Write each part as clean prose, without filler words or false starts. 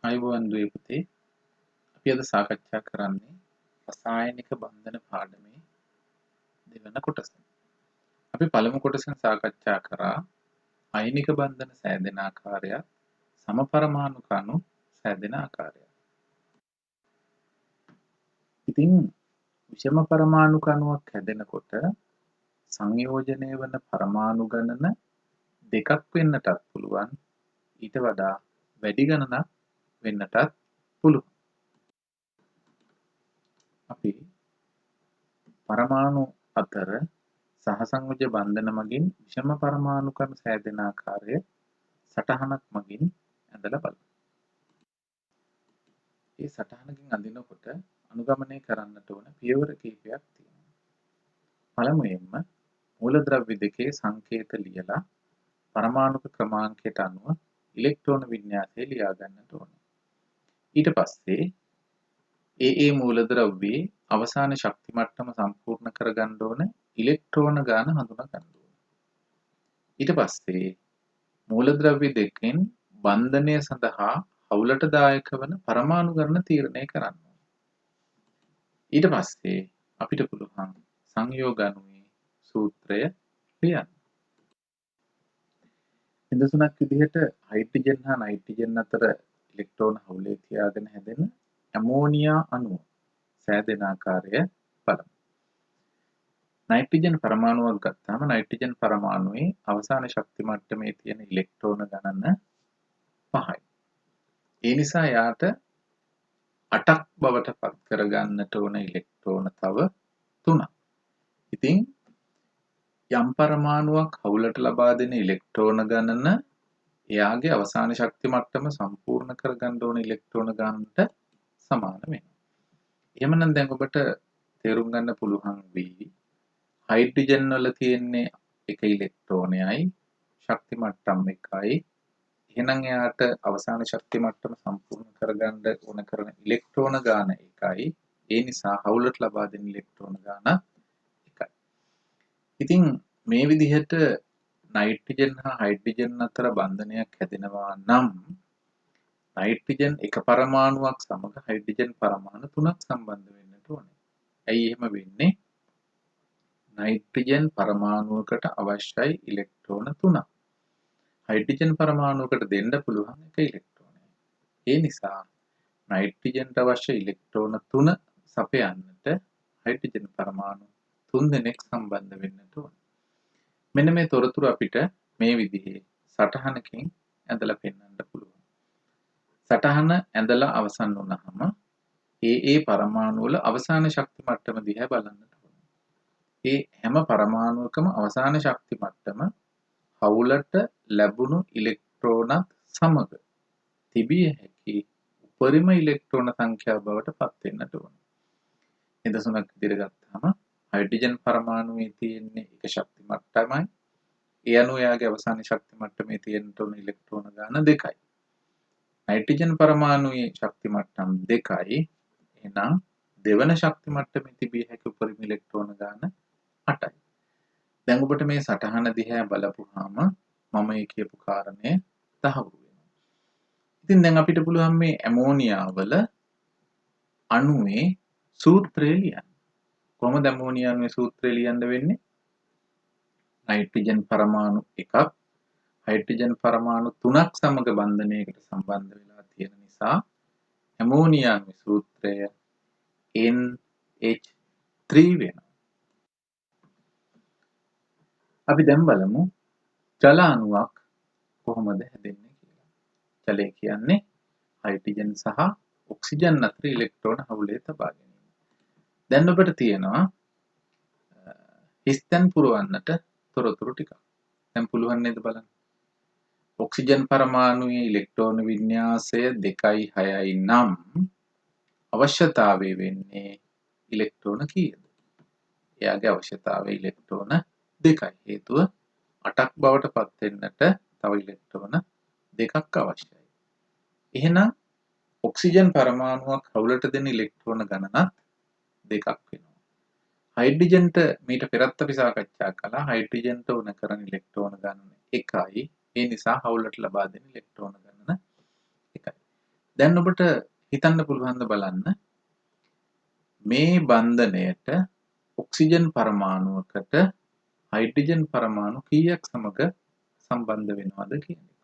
අයිබෝවන් දුවේ පුතේ. අපි අද සාකච්ඡා කරන්නේ රසායනික බන්ධන පාඩමේ දෙවන කොටස. අපි පළමු කොටසෙන් සාකච්ඡා කරා අයනික බන්ධන සෑදෙන ආකාරයත් සමපරමාණු කණු සෑදෙන ආකාරයත්. ඉතින් විෂම පරමාණු කණුවක් හැදෙනකොට සංයෝජනය වන පරමාණු ගණන දෙකක් වෙන්නටත් පුළුවන්. ඊට වඩා වැඩි ගණනක් වෙන්නටත් පුළුවන්. අපි පරමාණු අතර සහසංයෝජ බන්ධන මගින් විෂම පරමාණු කණු සෑදෙන ආකාරය සටහනක් මගින් ඇඳලා බලමු. මේ සටහනකින් අඳිනකොට අනුගමනය කරන්නට ඕන පියවර කිහිපයක් තියෙනවා. පළමුවෙන්ම මූලද්‍රව්‍ය දෙකේ සංකේත ලියලා පරමාණුක ක්‍රමාංකයට අනුව ඉලෙක්ට්‍රෝන වින්‍යාසය ලියා ගන්නට ඕන. ඊට පස්සේ ඒ මූලද්‍රව්‍යයේ අවසාන ශක්ති මට්ටම සම්පූර්ණ කරගන්න ඕන ඉලෙක්ට්‍රෝන ගාන හඳුනා ගන්න ඕන. ඊට පස්සේ මූලද්‍රව්‍ය දෙකෙන් බන්ධනය සඳහා හවුලට දායක වන පරමාණු ගණන තීරණය කරන්න ඕන. ඊට පස්සේ අපිට පුළුවන් සංයෝග අණුවේ සූත්‍රය ලියන්න. නිදසුනක් විදිහට හයිඩ්‍රජන් හා නයිට්‍රජන් අතර ඉලෙක්ට්‍රෝන හවුලේ තියාගෙන හැදෙන ඇමෝනියා අණුව සෑදෙන ආකාරය බලමු. නයිට්‍රජන් පරමාණුවක් ගත්තාම නයිට්‍රජන් පරමාණුවේ අවසාන ශක්ති මට්ටමේ තියෙන ඉලෙක්ට්‍රෝන ගණන 5යි. ඒ නිසා යාට 8ක් බවට පත් කරගන්නට ඕන ඉලෙක්ට්‍රෝන තව 3ක්. ඉතින් යම් පරමාණුවක් හවුලට ලබා දෙන ඉලෙක්ට්‍රෝන ගණන එයාගේ අවසාන ශක්ති මට්ටම සම්පූර්ණ කරගන්න ඕන ඉලෙක්ට්‍රෝන ගණනට සමාන වෙනවා. එහෙමනම් දැන් ඔබට තේරුම් ගන්න පුළුවන් වෙයි හයිඩ්‍රජන් වල තියෙන්නේ එක ඉලෙක්ට්‍රෝනයයි ශක්ති මට්ටම් එකයි. එහෙනම් එයාට අවසාන ශක්ති මට්ටම සම්පූර්ණ කරගන්න ඕන කරන ඉලෙක්ට්‍රෝන ගාන එකයි. ඒ නිසා හවුලට ලබා දෙන ඉලෙක්ට්‍රෝන ගාන එකයි. ඉතින් මේ විදිහට නයිට්‍රජන් හා හයිඩ්‍රජන් අතර බන්ධනයක් හැදෙනවා නම් නයිට්‍රජන් එක පරමාණුවක් සමග හයිඩ්‍රජන් පරමාණු 3ක් සම්බන්ධ වෙන්නට ඕනේ. ඇයි එහෙම වෙන්නේ? නයිට්‍රජන් පරමාණුවකට අවශ්‍යයි ඉලෙක්ට්‍රෝන 3ක්. හයිඩ්‍රජන් පරමාණුවකට දෙන්න පුළුවන් එක ඉලෙක්ට්‍රෝනයක්. ඒ නිසා නයිට්‍රජන්ට අවශ්‍ය ඉලෙක්ට්‍රෝන 3 සපයන්නට හයිඩ්‍රජන් පරමාණු 3 දෙනෙක් සම්බන්ධ වෙන්නට ඕන. මෙන්න මේ තොරතුරු අපිට මේ විදිහේ සටහනකින් ඇඳලා පෙන්වන්න පුළුවන්. සටහන ඇඳලා අවසන් වුණාම ඒ පරමාණු වල අවසාන ශක්ති මට්ටම දිහා බලන්නට ඕන. ඒ හැම පරමාණුවකම අවසාන ශක්ති මට්ටම හවුලට ලැබුණු ඉලෙක්ට්‍රෝනත් සමග තිබිය හැකි උපරිම ඉලෙක්ට්‍රෝන සංඛ්‍යාව බවට පත් වෙන්නට ඕන. නිදසුනක් විදිහට ගත්තාම හයිඩ්‍රජන් පරමාණුවේ තියෙන්නේ එක ශක්ති මට්ටමයි. ඒ අනුව එයාගේ අවසාන ශක්ති මට්ටමේ තියෙන්න ඕන ඉලෙක්ට්‍රෝන ගාන 2යි. නයිට්‍රජන් පරමාණුවේ ශක්ති මට්ටම් 2යි. එහෙනම් දෙවන ශක්ති මට්ටමේ තිබිය හැකි උපරිම ඉලෙක්ට්‍රෝන ගාන 8යි. දැන් ඔබට මේ සටහන දිහා බලපුවාම මම මේ කියපු කාරණය තහවුරු වෙනවා. ඉතින් දැන් අපිට පුළුවන් මේ ඇමෝනියා වල අණුවේ සූත්‍රය ලියන්න. කොහොමද ඇමෝනියා අණුවේ සූත්‍රය ලියන්න වෙන්නේ? නයිට්‍රජන් පරමාණු එකක් හයිඩ්‍රජන් පරමාණු 3ක් සමග බන්ධනයකට සම්බන්ධ වෙලා තියෙන නිසා ඇමෝනියා අණුවේ සූත්‍රය NH3 වෙනවා. අපි දැන් බලමු ජල අණුවක් කොහොමද හැදෙන්නේ කියලා. ජලය කියන්නේ හයිඩ්‍රජන් සහ ඔක්සිජන් අතර ඉලෙක්ට්‍රෝන හවුලේ තබා ගැනීම. දැන් ඔබට තියෙනවා හිස්තැන් පුරවන්නට තොරතුරු ටිකක්. දැන් පුළුවන් නේද බලන්න. ඔක්සිජන් පරමාණුවේ ඉලෙක්ට්‍රෝන වින්‍යාසය 2යි 6යි නම් අවශ්‍යතාවය වෙන්නේ ඉලෙක්ට්‍රෝන කීයද? එයාගේ අවශ්‍යතාවය ඉලෙක්ට්‍රෝන 2යි. හේතුව 8ක් බවට පත් වෙන්නට තව ඉලෙක්ට්‍රෝන 2ක් අවශ්‍යයි. එහෙනම් ඔක්සිජන් පරමාණුවක් හවුලට දෙන ඉලෙක්ට්‍රෝන ගණනත් 2ක් වෙනවා. හයිඩ්‍රජන්ට මීට පෙරත් අපි සාකච්ඡා කළා හයිඩ්‍රජන්ට උන කරන ඉලෙක්ට්‍රෝන ගණන 1යි. ඒ නිසා හවුලට ලබා දෙන ඉලෙක්ට්‍රෝන ගණන 1යි. දැන් ඔබට හිතන්න පුළුවන් ද බලන්න මේ බන්ධනයට ඔක්සිජන් පරමාණුවකට හයිඩ්‍රජන් පරමාණු කීයක් සමග සම්බන්ධ වෙනවද කියන එක.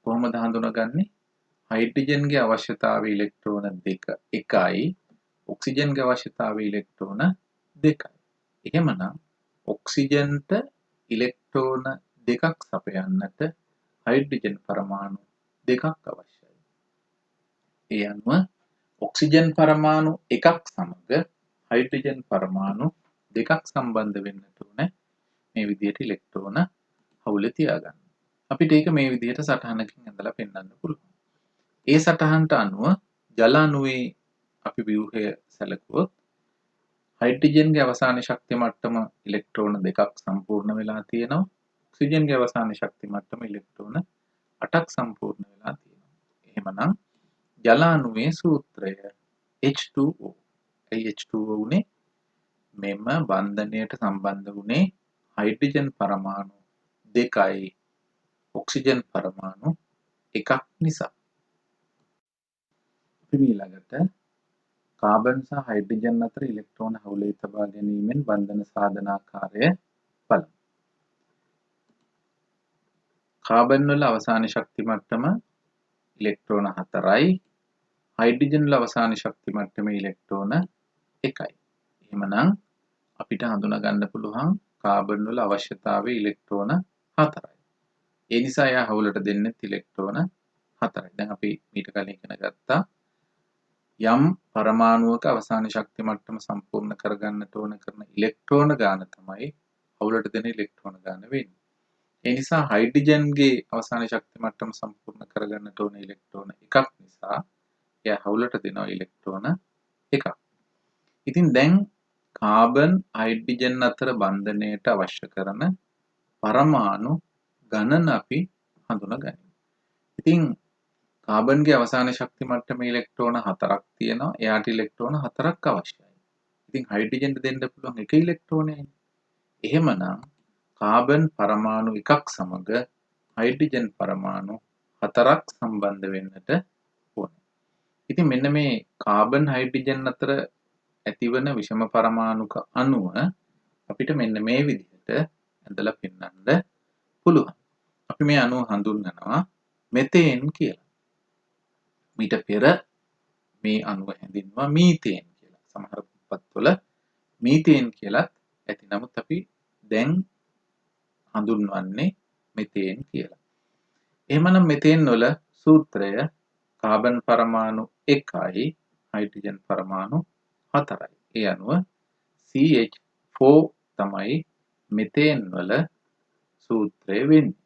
කොහොමද හඳුනගන්නේ? හයිඩ්‍රජන්ගේ අවශ්‍යතාවය ඉලෙක්ට්‍රෝන 1යි ඔක්සිජන්ගේ අවශ්‍යතාවය ඉලෙක්ට්‍රෝන 2යි. එහෙමනම් ඔක්සිජන්ට ඉලෙක්ට්‍රෝන 2ක් සපයන්නට හයිඩ්‍රජන් පරමාණු 2ක් අවශ්‍යයි. ඒ අනුව ඔක්සිජන් පරමාණු 1ක් සමග හයිඩ්‍රජන් පරමාණු 2ක් සම්බන්ධ වෙන්නට ඕනේ මේ විදිහට ඉලෙක්ට්‍රෝන හවුලේ තියාගන්න. අපිට ඒක මේ විදිහට සටහනකින් ඇඳලා පෙන්වන්න පුළුවන්. ඒ සටහනට අනුව ජල අණුවේ අපි ව්‍යුහය සැලකුවොත් හයිඩ්‍රජන්ගේ අවසාන ශක්ති මට්ටම ඉලෙක්ට්‍රෝන 2ක් සම්පූර්ණ වෙලා තියෙනවා. ඔක්සිජන්ගේ අවසාන ශක්ති මට්ටම ඉලෙක්ට්‍රෝන 8ක් සම්පූර්ණ වෙලා තියෙනවා. එහෙමනම් ජල අණුවේ සූත්‍රය H2O. ඒ H2O උනේ මෙම බන්ධනයට සම්බන්ධ වුණේ හයිඩ්‍රජන් පරමාණු 2යි ඔක්සිජන් පරමාණු 1ක් නිසා. අපි ඊළඟට කාබන් සහ හයිඩ්‍රජන් අතර ඉලෙක්ට්‍රෝන හවුලේ තබා ගැනීමෙන් බන්ධන සාධනාකාරය බලමු. කාබන් වල අවසාන ශක්ති මට්ටම ඉලෙක්ට්‍රෝන 4යි. හයිඩ්‍රජන් වල අවසාන ශක්ති මට්ටම ඉලෙක්ට්‍රෝන 1යි. එහෙමනම් අපිට හඳුනා ගන්න පුළුවන් කාබන් වල අවශ්‍යතාවය ඉලෙක්ට්‍රෝන 4යි. ඒ නිසා එයා හවුලට දෙන්නේ ඉලෙක්ට්‍රෝන 4යි. දැන් අපි ඊට කලින් ඉගෙන ගත්තා යම් පරමාණුවක අවසාන ශක්ති මට්ටම සම්පූර්ණ කරගන්නට ඕන කරන ඉලෙක්ට්‍රෝන ගාන තමයි හවුලට දෙන ඉලෙක්ට්‍රෝන ගාන වෙන්නේ. ඒ නිසා හයිඩ්‍රජන්ගේ අවසාන ශක්ති මට්ටම සම්පූර්ණ කරගන්නට ඕන ඉලෙක්ට්‍රෝන 1ක් නිසා එයා හවුලට දෙනවා ඉලෙක්ට්‍රෝන 1ක්. ඉතින් දැන් කාබන් හයිඩ්‍රජන් අතර බන්ධනයට අවශ්‍ය කරන පරමාණු ගණන අපි හඳුනගනිමු. ඉතින් කාබන්ගේ අවසාන ශක්ති මට්ටම ඉලෙක්ට්‍රෝන 4ක් තියෙනවා. එයාට ඉලෙක්ට්‍රෝන 4ක් අවශ්‍යයි. ඉතින් හයිඩ්‍රජන්ට දෙන්න පුළුවන් එක ඉලෙක්ට්‍රෝනයයි. එහෙමනම් කාබන් පරමාණු 1ක් සමග හයිඩ්‍රජන් පරමාණු 4ක් සම්බන්ධ වෙන්නට ඕනේ. ඉතින් මෙන්න මේ කාබන් හයිඩ්‍රජන් අතර ඇතිවන විෂම පරමාණුක අණුව අපිට මෙන්න මේ විදිහට ඇඳලා පෙන්වන්න පුළුවන්. අපි මේ අණුව හඳුන්වනවා මෙතේන් කියලා. මීට පෙර මේ අණුව හැඳින්වුවා මීතේන් කියලා. සමහර පොත්වල මීතේන් කියලාත් ඇති. නමුත් අපි දැන් හඳුන්වන්නේ මෙතේන් කියලා. එහෙමනම් මෙතේන් වල සූත්‍රය කාබන් පරමාණු 1යි හයිඩ්‍රජන් පරමාණු 4යි. ඒ අනුව CH4 තමයි මෙතේන් වල සූත්‍රය වෙන්නේ.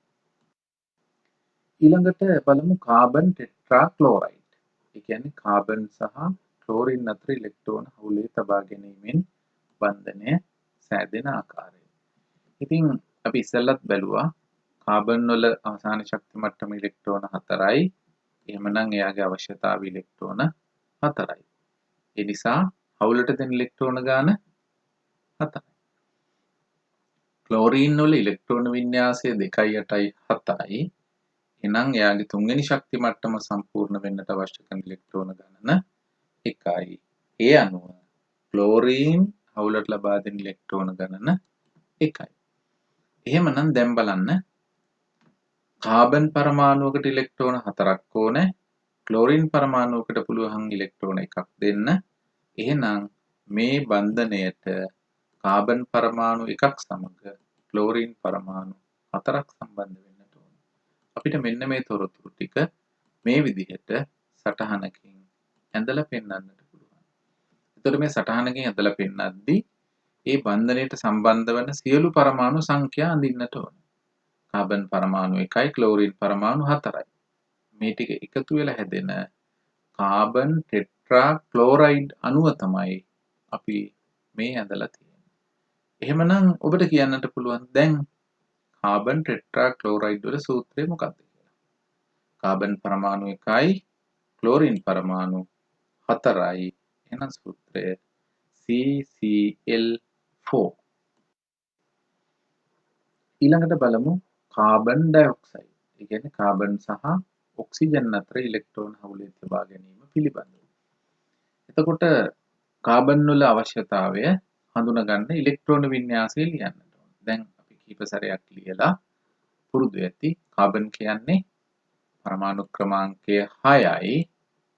ඊළඟට බලමු කාබන් ටෙට්‍රා ක්ලෝරයිඩ්. ඒ කියන්නේ කාබන් සහ ක්ලෝරින් අතර ඉලෙක්ට්‍රෝන හවුලේ තබා ගැනීමෙන් බන්ධනය සෑදෙන ආකාරය. ඉතින් අපි ඉස්සෙල්ලත් බැලුවා කාබන් වල අවසාන ශක්ති මට්ටම ඉලෙක්ට්‍රෝන 4යි. එහෙමනම් එයාගේ අවශ්‍යතාවය ඉලෙක්ට්‍රෝන 4යි. ඒ නිසා හවුලට දෙන ඉලෙක්ට්‍රෝන ගාන 4යි. ක්ලෝරින් වල ඉලෙක්ට්‍රෝන වින්‍යාසය 2යි 8යි 7යි. එහෙනම් එයාගේ තුන්වෙනි ශක්ති මට්ටම සම්පූර්ණ වෙන්නට අවශ්‍ය කරන ඉලෙක්ට්‍රෝන ගණන 1යි. ඒ අනුව ක්ලෝරින් හවුලට ලබා දෙන ඉලෙක්ට්‍රෝන ගණන 1යි. එහෙමනම් දැන් බලන්න කාබන් පරමාණුවකට ඉලෙක්ට්‍රෝන 4ක් ඕනේ. ක්ලෝරින් පරමාණුවකට පුළුවන් ඉලෙක්ට්‍රෝන 1ක් දෙන්න. එහෙනම් මේ බන්ධනයට කාබන් පරමාණු 1ක් සමග ක්ලෝරින් පරමාණු 4ක් සම්බන්ධ වෙන්නට ඕනේ. අපිට මෙන්න මේ තොරතුරු ටික මේ විදිහට සටහනකින් ඇඳලා පෙන්වන්නට පුළුවන්. එතකොට මේ සටහනකින් ඇඳලා පෙන්වද්දී ඒ බන්ධනයට සම්බන්ධ වන සියලු පරමාණු සංඛ්‍යා අඳින්නට ඕනේ. කාබන් පරමාණු 1යි ක්ලෝරින් පරමාණු 4යි. මේ ටික එකතු වෙලා හැදෙන කාබන් ටෙට්‍රා ක්ලෝරයිඩ් අණුව තමයි අපි මේ ඇඳලා තියෙන්නේ. එහෙමනම් ඔබට කියන්නට පුළුවන් දැන් කාබන් ටෙට්‍රා ක්ලෝරයිඩ් වල සූත්‍රය මොකක්ද කියලා. කාබන් පරමාණු 1යි ක්ලෝරින් පරමාණු 4යි. එහෙනම් සූත්‍රය CCl4. ඊළඟට බලමු කාබන් ඩයොක්සයිඩ්. ඒ කියන්නේ කාබන් සහ ඔක්සිජන් අතර ඉලෙක්ට්‍රෝන හවුලේ තබා ගැනීම පිළිබඳව. එතකොට කාබන් වල අවශ්‍යතාවය හඳුනගන්න ඉලෙක්ට්‍රෝන වින්‍යාසය ලියන්නට ඕන. දැන් අපි කීප සැරයක් ලියලා පුරුදු ඇති. කාබන් කියන්නේ පරමාණු ක්‍රමාංකය 6යි.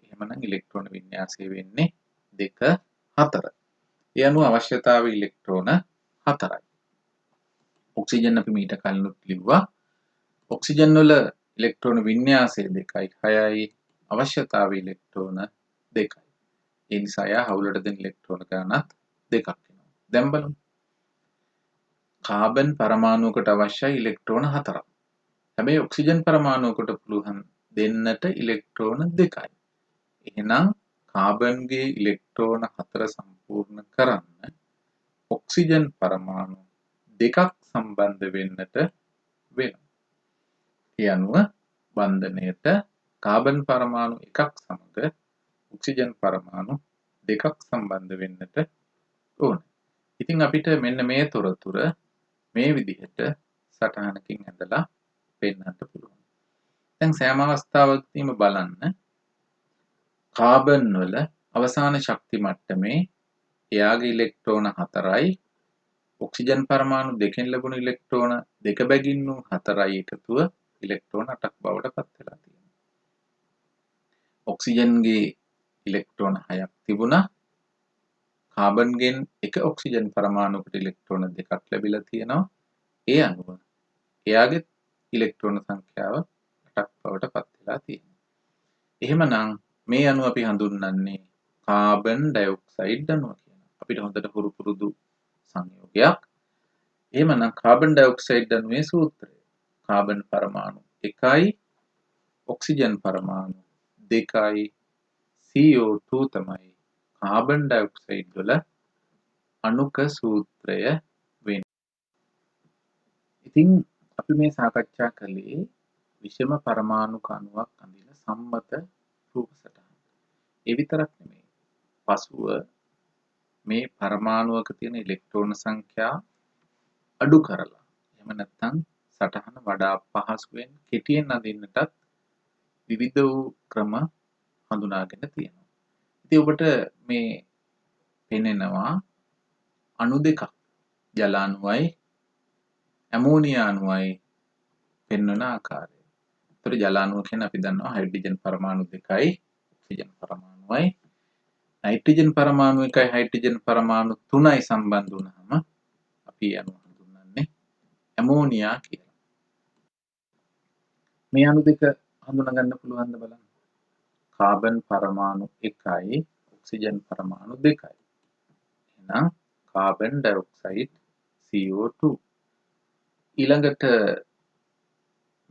එහෙමනම් ඉලෙක්ට්‍රෝන වින්‍යාසය වෙන්නේ 2 4. ඒ අනුව අවශ්‍යතාවය ඉලෙක්ට්‍රෝන 4යි. ඔක්සිජන් අපි මීට කලිනුත් ලිව්වා. ඔක්සිජන් වල ඉලෙක්ට්‍රෝන වින්‍යාසය 2යි 6යි. අවශ්‍යතාවය ඉලෙක්ට්‍රෝන 2යි. ඒ නිසා යා හවුලට දෙන ඉලෙක්ට්‍රෝන ගණනත් 2ක් වෙනවා. දැන් බලමු. කාබන් පරමාණුවකට අවශ්‍යයි ඉලෙක්ට්‍රෝන 4ක්. හැබැයි ඔක්සිජන් පරමාණුවකට පුළුවන් දෙන්නට ඉලෙක්ට්‍රෝන 2යි. එහෙනම් කාබන්ගේ ඉලෙක්ට්‍රෝන 4 සම්පූර්ණ කරන්න ඔක්සිජන් පරමාණු 2ක් සම්බන්ධ වෙන්නට වෙනවා. ඒ අනුව බන්ධනයට කාබන් පරමාණු 1ක් සමග ඔක්සිජන් පරමාණු 2ක් සම්බන්ධ වෙන්නට ඕන. ඉතින් අපිට මෙන්න මේ තොරතුර මේ විදිහට සටහනකින් ඇඳලා පෙන්නන්න පුළුවන්. දැන් සෑම අවස්ථාවකදීම බලන්න කාබන් වල අවසාන ශක්ති මට්ටමේ එයාගේ ඉලෙක්ට්‍රෝන 4යි ඔක්සිජන් පරමාණු දෙකෙන් ලැබුණු ඉලෙක්ට්‍රෝන 2 බැගින් වූ 4යි එකතුව ඉලෙක්ට්‍රෝන 8ක් බවට පත් වෙලා තියෙනවා. ඔක්සිජන්ගේ ඉලෙක්ට්‍රෝන 6ක් තිබුණා. කාබන්ගෙන් එක ඔක්සිජන් පරමාණුවකට ඉලෙක්ට්‍රෝන 2ක් ලැබිලා තියෙනවා. ඒ අනුව එයාගේ ඉලෙක්ට්‍රෝන සංඛ්‍යාව 8ක් බවට පත් වෙලා තියෙනවා. එහෙමනම් මේ අණුව අපි හඳුන්වන්නේ කාබන් ඩයොක්සයිඩ් අණුව කියලා. අපිට හොඳට පුරුදු සංයෝගයක්. එහෙමනම් කාබන් ඩයොක්සයිඩ් අණුවේ සූත්‍රය. කාබන් පරමාණු 1යි ඔක්සිජන් පරමාණු 2යි CO2 තමයි කාබන් ඩයොක්සයිඩ් වල අණුක සූත්‍රය වෙන්නේ. ඉතින් අපි මේ සාකච්ඡා කළේ විෂම පරමාණුක අණුවක් අඳින සම්මත රූප සටහන. ඒ විතරක් නෙමෙයි. පසුව මේ පරමාණුවක තියෙන ඉලෙක්ට්‍රෝන සංඛ්‍යා අඩු කරලා එහෙම නැත්නම් සටහන වඩා පහසුවෙන් කෙටියෙන් අඳින්නටත් විවිධ වූ ක්‍රම හඳුනාගෙන තියෙනවා. ඉතින් ඔබට මේ පෙනෙනවා අණු දෙකක් ජල අණුවයි ඇමෝනියා අණුවයි පෙන්වන ආකාරය. ඒතර ජල අණුව කියන්නේ අපි දන්නවා හයිඩ්‍රජන් පරමාණු 2යි ඔක්සිජන් පරමාණුවයි නයිට්‍රජන් පරමාණු 1යි හයිඩ්‍රජන් පරමාණු 3යි සම්බන්ධ වුණාම අපි අණුව හඳුන්වන්නේ ඇමෝනියා කියලා. මේ අණු දෙක හඳුනා ගන්න පුළුවන්ද බලන්න. කාබන් පරමාණු 1යි ඔක්සිජන් පරමාණු 2යි. එහෙනම් කාබන් ඩයොක්සයිඩ් CO2. ඊළඟට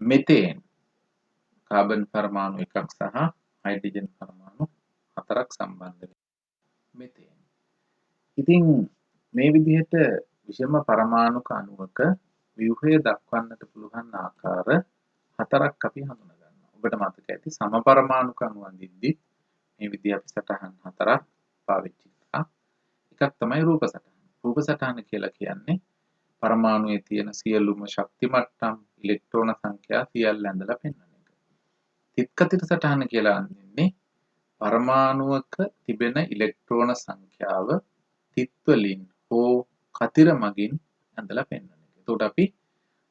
මෙතේන් කාබන් පරමාණු 1ක් සහ හයිඩ්‍රජන් පරමාණු 4ක් සම්බන්ධ වෙනවා. මෙතේන්. ඉතින් මේ විදිහට විෂම පරමාණුක අණුවක ව්‍යුහය දක්වන්නට පුළුවන් ආකාර 4ක් අපි හඳුනා ගන්නවා. ඔබට මතක ඇති සම පරමාණුක අණු අඳිද්දි මේ විදිහ අපි සටහන් 4ක් පාවිච්චි කරා. එකක් තමයි රූප සටහන. රූප සටහන කියලා කියන්නේ පරමාණුවේ තියෙන සියලුම ශක්ති මට්ටම් ඉලෙක්ට්‍රෝන සංඛ්‍යා සියල්ල ඇඳලා පෙන්වන එක. තිත්කතිර සටහන කියලා අඳින්නේ පරමාණුවක තිබෙන ඉලෙක්ට්‍රෝන සංඛ්‍යාව තිත් වලින් හෝ කතිර මගින් ඇඳලා පෙන්වන එක. එතකොට අපි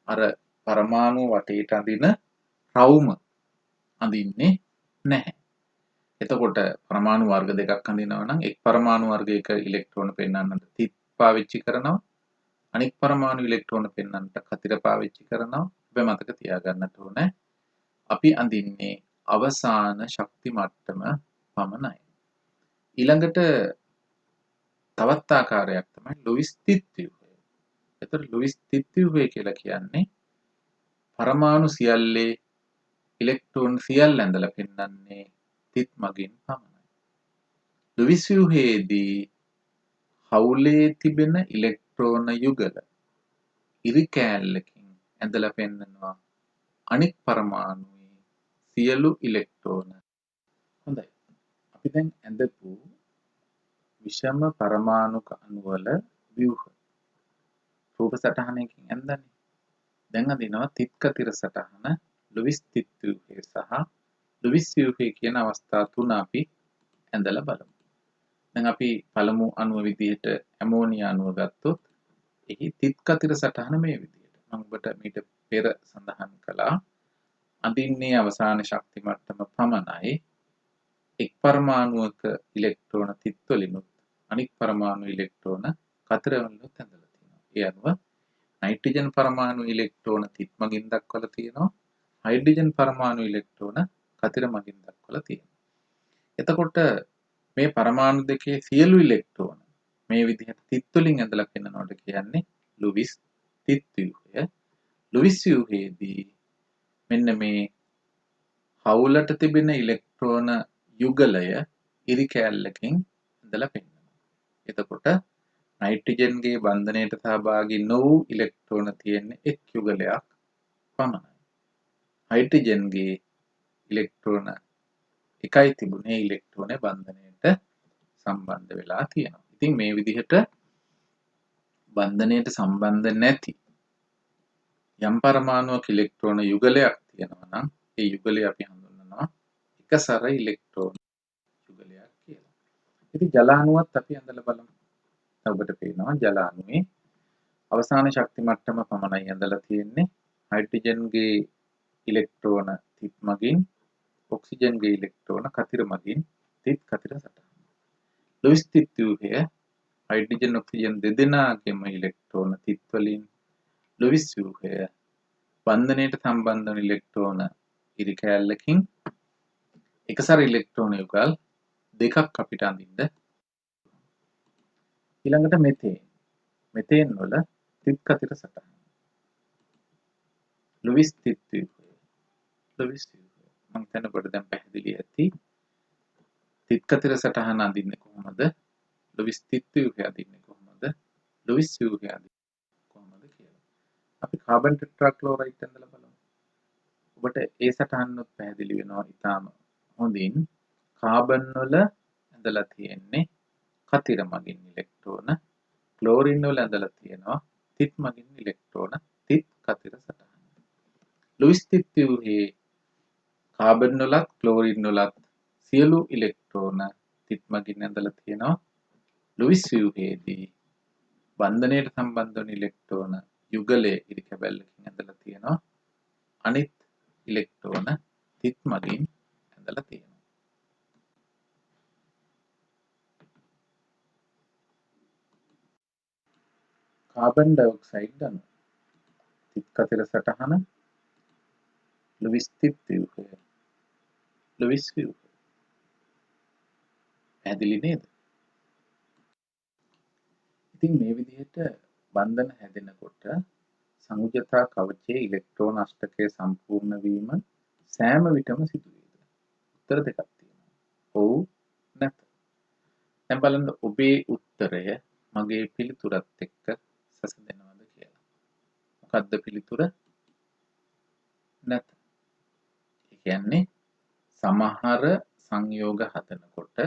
අර පරමාණු වටේට අඳින රවුම අඳින්නේ නැහැ. එතකොට පරමාණු වර්ග දෙකක් අඳිනවා නම් එක් පරමාණු වර්ගයක ඉලෙක්ට්‍රෝන පෙන්වන්නට තිත් පාවිච්චි කරනවා. අනෙක් පරමාණු ඉලෙක්ට්‍රෝන පෙන්වන්නට කතිර පාවිච්චි කරනවා. ඔබ මතක තියාගන්නට ඕනේ. අපි අඳින්නේ අවසාන ශක්ති මට්ටම පමණයි. ඊළඟට තවත් ආකාරයක් තමයි ලුයිස් තිත් ව්‍යුහය. එතකොට ලුයිස් තිත් ව්‍යුහය කියලා කියන්නේ පරමාණු සියල්ලේ ඉලෙක්ට්‍රෝන සියල්ල ඇඳලා පෙන්වන්නේ තිත් මගින් පමණයි. ලුයිස් ව්‍යුහයේදී හවුලේ තිබෙන ඉලෙක්ට්‍රෝන යුගල ඉරි කෑල්ලකින් ඇඳලා පෙන්වනවා අනෙක් පරමාණුවේ සියලු ඉලෙක්ට්‍රෝන. හොඳයි. අපි දැන් ඇඳපු විෂම පරමාණුක අණු වල ව්‍යුහ රූප සටහනකින් ඇඳන්නේ. දැන් අදිනවා තිත්කතිර සටහන ලුයිස් තිත් ව්‍යුහය සහ ලුයිස් ව්‍යුහේ කියන අවස්ථා තුන අපි ඇඳලා බලමු. දැන් අපි පළමු අණුව විදිහට ඇමෝනියා අණුව ගත්තොත් එහි තිත් කතිර සටහන මේ විදිහට. මම ඔබට මීට පෙර සඳහන් කළා අඳින්නේ අවසාන ශක්ති මට්ටම පමණයි. එක් පරමාණුවක ඉලෙක්ට්‍රෝන තිත් වලිනුත් අනික් පරමාණු ඉලෙක්ට්‍රෝන කතර වලිනුත් ඇඳලා තියෙනවා. ඒ අනුව නයිට්‍රජන් පරමාණු ඉලෙක්ට්‍රෝන තිත් මගින් දක්වලා තියෙනවා. හයිඩ්‍රජන් පරමාණු ඉලෙක්ට්‍රෝන කතර මගින් දක්වලා තියෙනවා. එතකොට මේ පරමාණු දෙකේ සියලු ඉලෙක්ට්‍රෝන මේ විදිහට තිත් වලින් ඇඳලා පෙන්නනකොට කියන්නේ ලුයිස් තිත් ව්‍යුහය. ලුයිස් ව්‍යුහයේදී මෙන්න මේ හවුලට තිබෙන ඉලෙක්ට්‍රෝන යුගලය ඉරි කෑල්ලකින් ඇඳලා පෙන්නනවා. එතකොට නයිට්‍රජන්ගේ බන්ධනයට සහභාගී නොවූ ඉලෙක්ට්‍රෝන තියෙන්නේ එක් යුගලයක් පමණයි. හයිඩ්‍රජන්ගේ ඉලෙක්ට්‍රෝන එකයි තිබුණේ ඉලෙක්ට්‍රෝන බන්ධනයට සම්බන්ධ වෙලා තියෙනවා. ඉතින් මේ විදිහට බන්ධනයට සම්බන්ධ නැති යම් පරමාණුවක ඉලෙක්ට්‍රෝන යුගලයක් තියෙනවා නම් ඒ යුගලය අපි හඳුන්වනවා එකසර ඉලෙක්ට්‍රෝන යුගලයක් කියලා. ඉතින් ජල අණුවත් අපි ඇඳලා බලමු. ඔබට පේනවා ජල අණුවේ අවසාන ශක්ති මට්ටම පමණයි ඇඳලා තියෙන්නේ. හයිඩ්‍රජන්ගේ ඉලෙක්ට්‍රෝන තිත් මගින් ඔක්සිජන්ගේ ඉලෙක්ට්‍රෝන කතිර මගින් තිත් කතිර සටහන. ලුයිස් තිත් ව්‍යුහය හයිඩ්‍රජන් ඔක්සිජන් දෙදෙනාගේම ඉලෙක්ට්‍රෝන තිත් වලින් ලුයිස් ව්‍යුහය බන්ධනයට සම්බන්ධ වන ඉලෙක්ට්‍රෝන ඉරි කෑල්ලකින් එකසර ඉලෙක්ට්‍රෝන යුගල් දෙකක් අපිට අඳින්න. ඊළඟට මෙතේන් වල තිත් කතිර සටහන. ලුයිස් තිත් ව්‍යුහය. මම හිතනකොට දැන් පැහැදිලි ඇති. තිත් කතිර සටහන අඳින්නේ කොහොමද? ලුයිස් තිත් ව්‍යුහය අඳින්නේ කොහොමද? ලුයිස් ව්‍යුහය අඳින්නේ කොහොමද කියලා. අපි කාබන් ටෙට්‍රාක්ලෝරයිඩ් ඇඳලා බලමු. ඔබට ඒ සටහනත් පැහැදිලි වෙනවා ඉතාම හොඳින්. කාබන් වල ඇඳලා තියෙන්නේ කතිර මගින් ඉලෙක්ට්‍රෝන. ක්ලෝරින් වල ඇඳලා තියෙනවා තිත් මගින් ඉලෙක්ට්‍රෝන තිත් කතිර සටහන. ලුයිස් තිත් ව්‍යුහයේ කාබන් වලත් ක්ලෝරින් වලත් සියලු ඉලෙක්ට්‍රෝන තිත් මගින් ඇඳලා තියෙනවා. ලුයිස් ව්‍යුහයේදී බන්ධනයට සම්බන්ධ වන ඉලෙක්ට්‍රෝන යුගලයේ ඉරි කැබැල්ලකින් ඇඳලා තියෙනවා. අනිත් ඉලෙක්ට්‍රෝන තිත් මගින් ඇඳලා තියෙනවා. කාබන් ඩයොක්සයිඩ් අණු තිත් කතිර සටහන ලුයිස් තිත් ව්‍යුහය. ලුයිස් ව්‍යුහය පැහැදිලි නේද? ඉතින් මේ විදිහට බන්ධන හැදෙනකොට සංයුජතා කවචයේ ඉලෙක්ට්‍රෝන අෂ්ටකය සම්පූර්ණ වීම සෑම විටම සිදු වේද? උත්තර දෙකක් තියෙනවා. ඔව් නැත. දැන් බලන්න ඔබේ උත්තරය මගේ පිළිතුරත් එක්ක සැසඳෙනවද කියලා. මොකද්ද පිළිතුර? නැත. ඒ කියන්නේ සමහර සංයෝග හදනකොට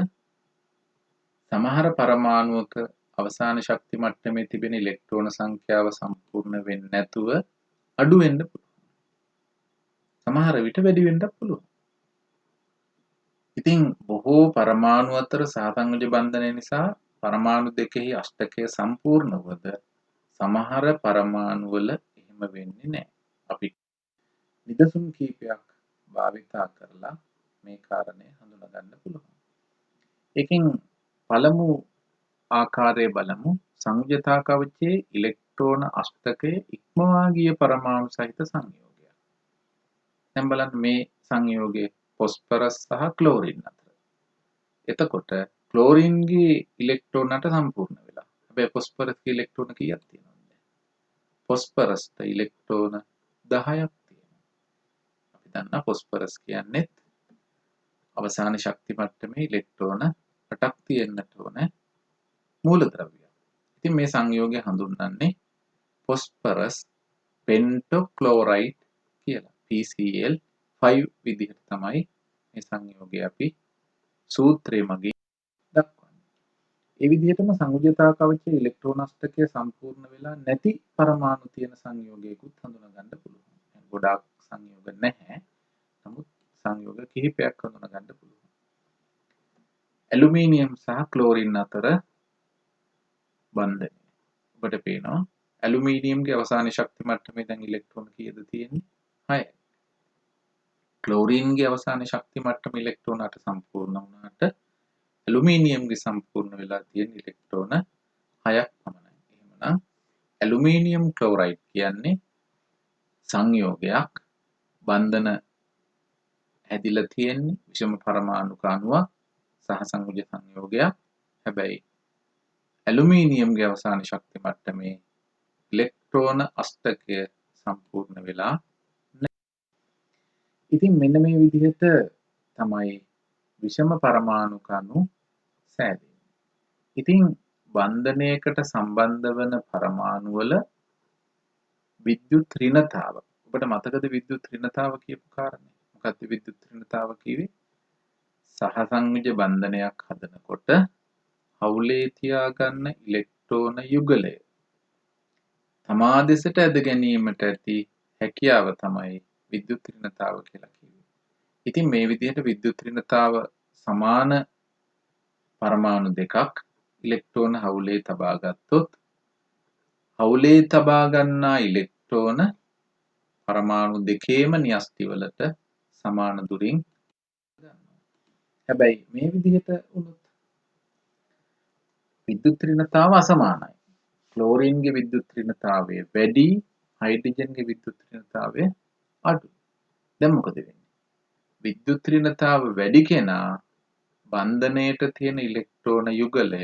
සමහර පරමාණුවක අවසාන ශක්ති මට්ටමේ තිබෙන ඉලෙක්ට්‍රෝන සංඛ්‍යාව සම්පූර්ණ වෙන්නේ නැතුව අඩු වෙන්න පුළුවන්. සමහර විට වැඩි වෙන්නත් පුළුවන්. ඉතින් බොහෝ පරමාණු අතර සහසංයෝජ බන්ධනය නිසා පරමාණු දෙකෙහි අෂ්ටකය සම්පූර්ණ වුවද සමහර පරමාණු වල එහෙම වෙන්නේ නැහැ. අපි නිදසුන් කීපයක් භාවිතා කරලා මේ කාරණය හඳුනා ගන්න පුළුවන්. ඒකෙන් පළමු ආකාරය බලමු. සංයුජතා කවචයේ ඉලෙක්ට්‍රෝන අෂ්ටකය ඉක්මවා ගිය පරමාණු සහිත සංයෝගයක්. දැන් බලන්න මේ සංයෝගයේ ෆොස්ෆරස් සහ ක්ලෝරින් අතර. එතකොට ක්ලෝරින්ගේ ඉලෙක්ට්‍රෝනට සම්පූර්ණ වෙලා. හැබැයි ෆොස්ෆරස්ගේ ඉලෙක්ට්‍රෝන කීයක් තියෙනවද? ෆොස්ෆරස්ට ඉලෙක්ට්‍රෝන 10ක් තියෙනවා. අපි දන්නා ෆොස්ෆරස් කියන්නේ අවසාන ශක්ති මට්ටමේ ඉලෙක්ට්‍රෝන 8ක් තියෙන්නට ඕනේ මූලද්‍රව්‍යයක්. ඉතින් මේ සංයෝගය හඳුන්වන්නේ ෆොස්ෆරස් පෙන්ටොක්ලෝරයිඩ් කියලා. PCl5 විදිහට තමයි මේ සංයෝගය අපි සූත්‍රයේ මගින් දක්වන්නේ. ඒ විදිහටම සංයුජතා කවචයේ ඉලෙක්ට්‍රෝන අෂ්ටකය සම්පූර්ණ වෙලා නැති පරමාණු තියෙන සංයෝගයකුත් හඳුනා ගන්න පුළුවන්. ගොඩාක් සංයෝග නැහැ. නමුත් සංයෝග කිහිපයක් හඳුනා ගන්න පුළුවන්. ඇලුමිනියම් සහ ක්ලෝරින් අතර බන්ධනය. ඔබට පේනවා ඇලුමිනියම්ගේ අවසාන ශක්ති මට්ටමේ දැන් ඉලෙක්ට්‍රෝන කීයද තියෙන්නේ? 6යි. ක්ලෝරින්ගේ අවසාන ශක්ති මට්ටම ඉලෙක්ට්‍රෝන 8 සම්පූර්ණ වුණාට ඇලුමිනියම්ගේ සම්පූර්ණ වෙලා තියෙන ඉලෙක්ට්‍රෝන 6ක් පමණයි. එහෙමනම් ඇලුමිනියම් ක්ලෝරයිඩ් කියන්නේ සංයෝගයක් බන්ධන හැදිලා තියෙන්නේ විෂම පරමාණුක අණුවක් සහසංයෝජ සංයෝගයක්. හැබැයි ඇලුමිනියම්ගේ අවසාන ශක්ති මට්ටමේ ඉලෙක්ට්‍රෝන අෂ්ටකය සම්පූර්ණ වෙලා නැහැ. ඉතින් මෙන්න මේ විදිහට තමයි විෂම පරමාණුක අණු සෑදෙන්නේ. ඉතින් බන්ධනයකට සම්බන්ධ වන පරමාණු වල විද්‍යුත් ඍණතාව. ඔබට මතකද විද්‍යුත් ඍණතාව කියපු කාරණේ? මොකක්ද විද්‍යුත් ඍණතාව කිව්වේ? සහසංයෝජ බන්ධනයක් හදනකොට හවුලේ තියාගන්න ඉලෙක්ට්‍රෝන යුගලය තමා දෙසට ඇද ගැනීමට ඇති හැකියාව තමයි විද්‍යුත් ඍණතාව කියලා කිව්වේ. ඉතින් මේ විදිහට විද්‍යුත් ඍණතාව සමාන පරමාණු දෙකක් ඉලෙක්ට්‍රෝන හවුලේ තබා ගත්තොත් හවුලේ තබා ගන්නා ඉලෙක්ට්‍රෝන පරමාණු දෙකේම න්‍යෂ්ටි වලට සමාන දුරින් ගන්නවා. හැබැයි මේ විදිහට වුණොත් විද්‍යුත් ඍණතාව අසමානයි. ක්ලෝරින්ගේ විද්‍යුත් ඍණතාවය වැඩි, හයිඩ්‍රජන්ගේ විද්‍යුත් ඍණතාවය අඩුයි. දැන් මොකද වෙන්නේ? විද්‍යුත් ඍණතාව වැඩි කෙනා බන්ධනයට තියෙන ඉලෙක්ට්‍රෝන යුගලය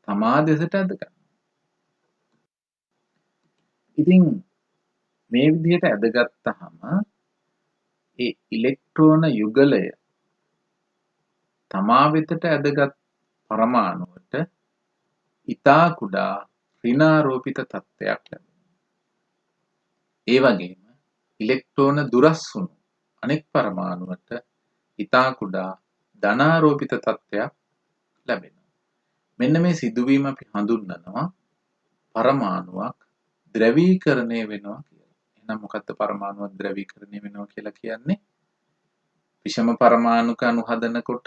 තමා දෙසට ඇද ගන්නවා. ඉතින් මේ විදිහට ඇදගත්තාම ඒ ඉලෙක්ට්‍රෝන යුගලය තමා වෙතට ඇදගත් පරමාණුවට ඉතා කුඩා ඍණාරෝපිත තත්ත්වයක් ලැබෙනවා. ඒ වගේම ඉලෙක්ට්‍රෝන දුරස් වුණු අනෙක් පරමාණුවට ඉතා කුඩා ධනාරෝපිත තත්ත්වයක් ලැබෙනවා. මෙන්න මේ සිදුවීම අපි හඳුන්වනවා පරමාණුවක් ද්‍රවීකරණය වෙනවා කියලා. එහෙනම් මොකක්ද පරමාණුවක් ද්‍රවීකරණය වෙනවා කියලා කියන්නේ? විෂම පරමාණුක අණු හදනකොට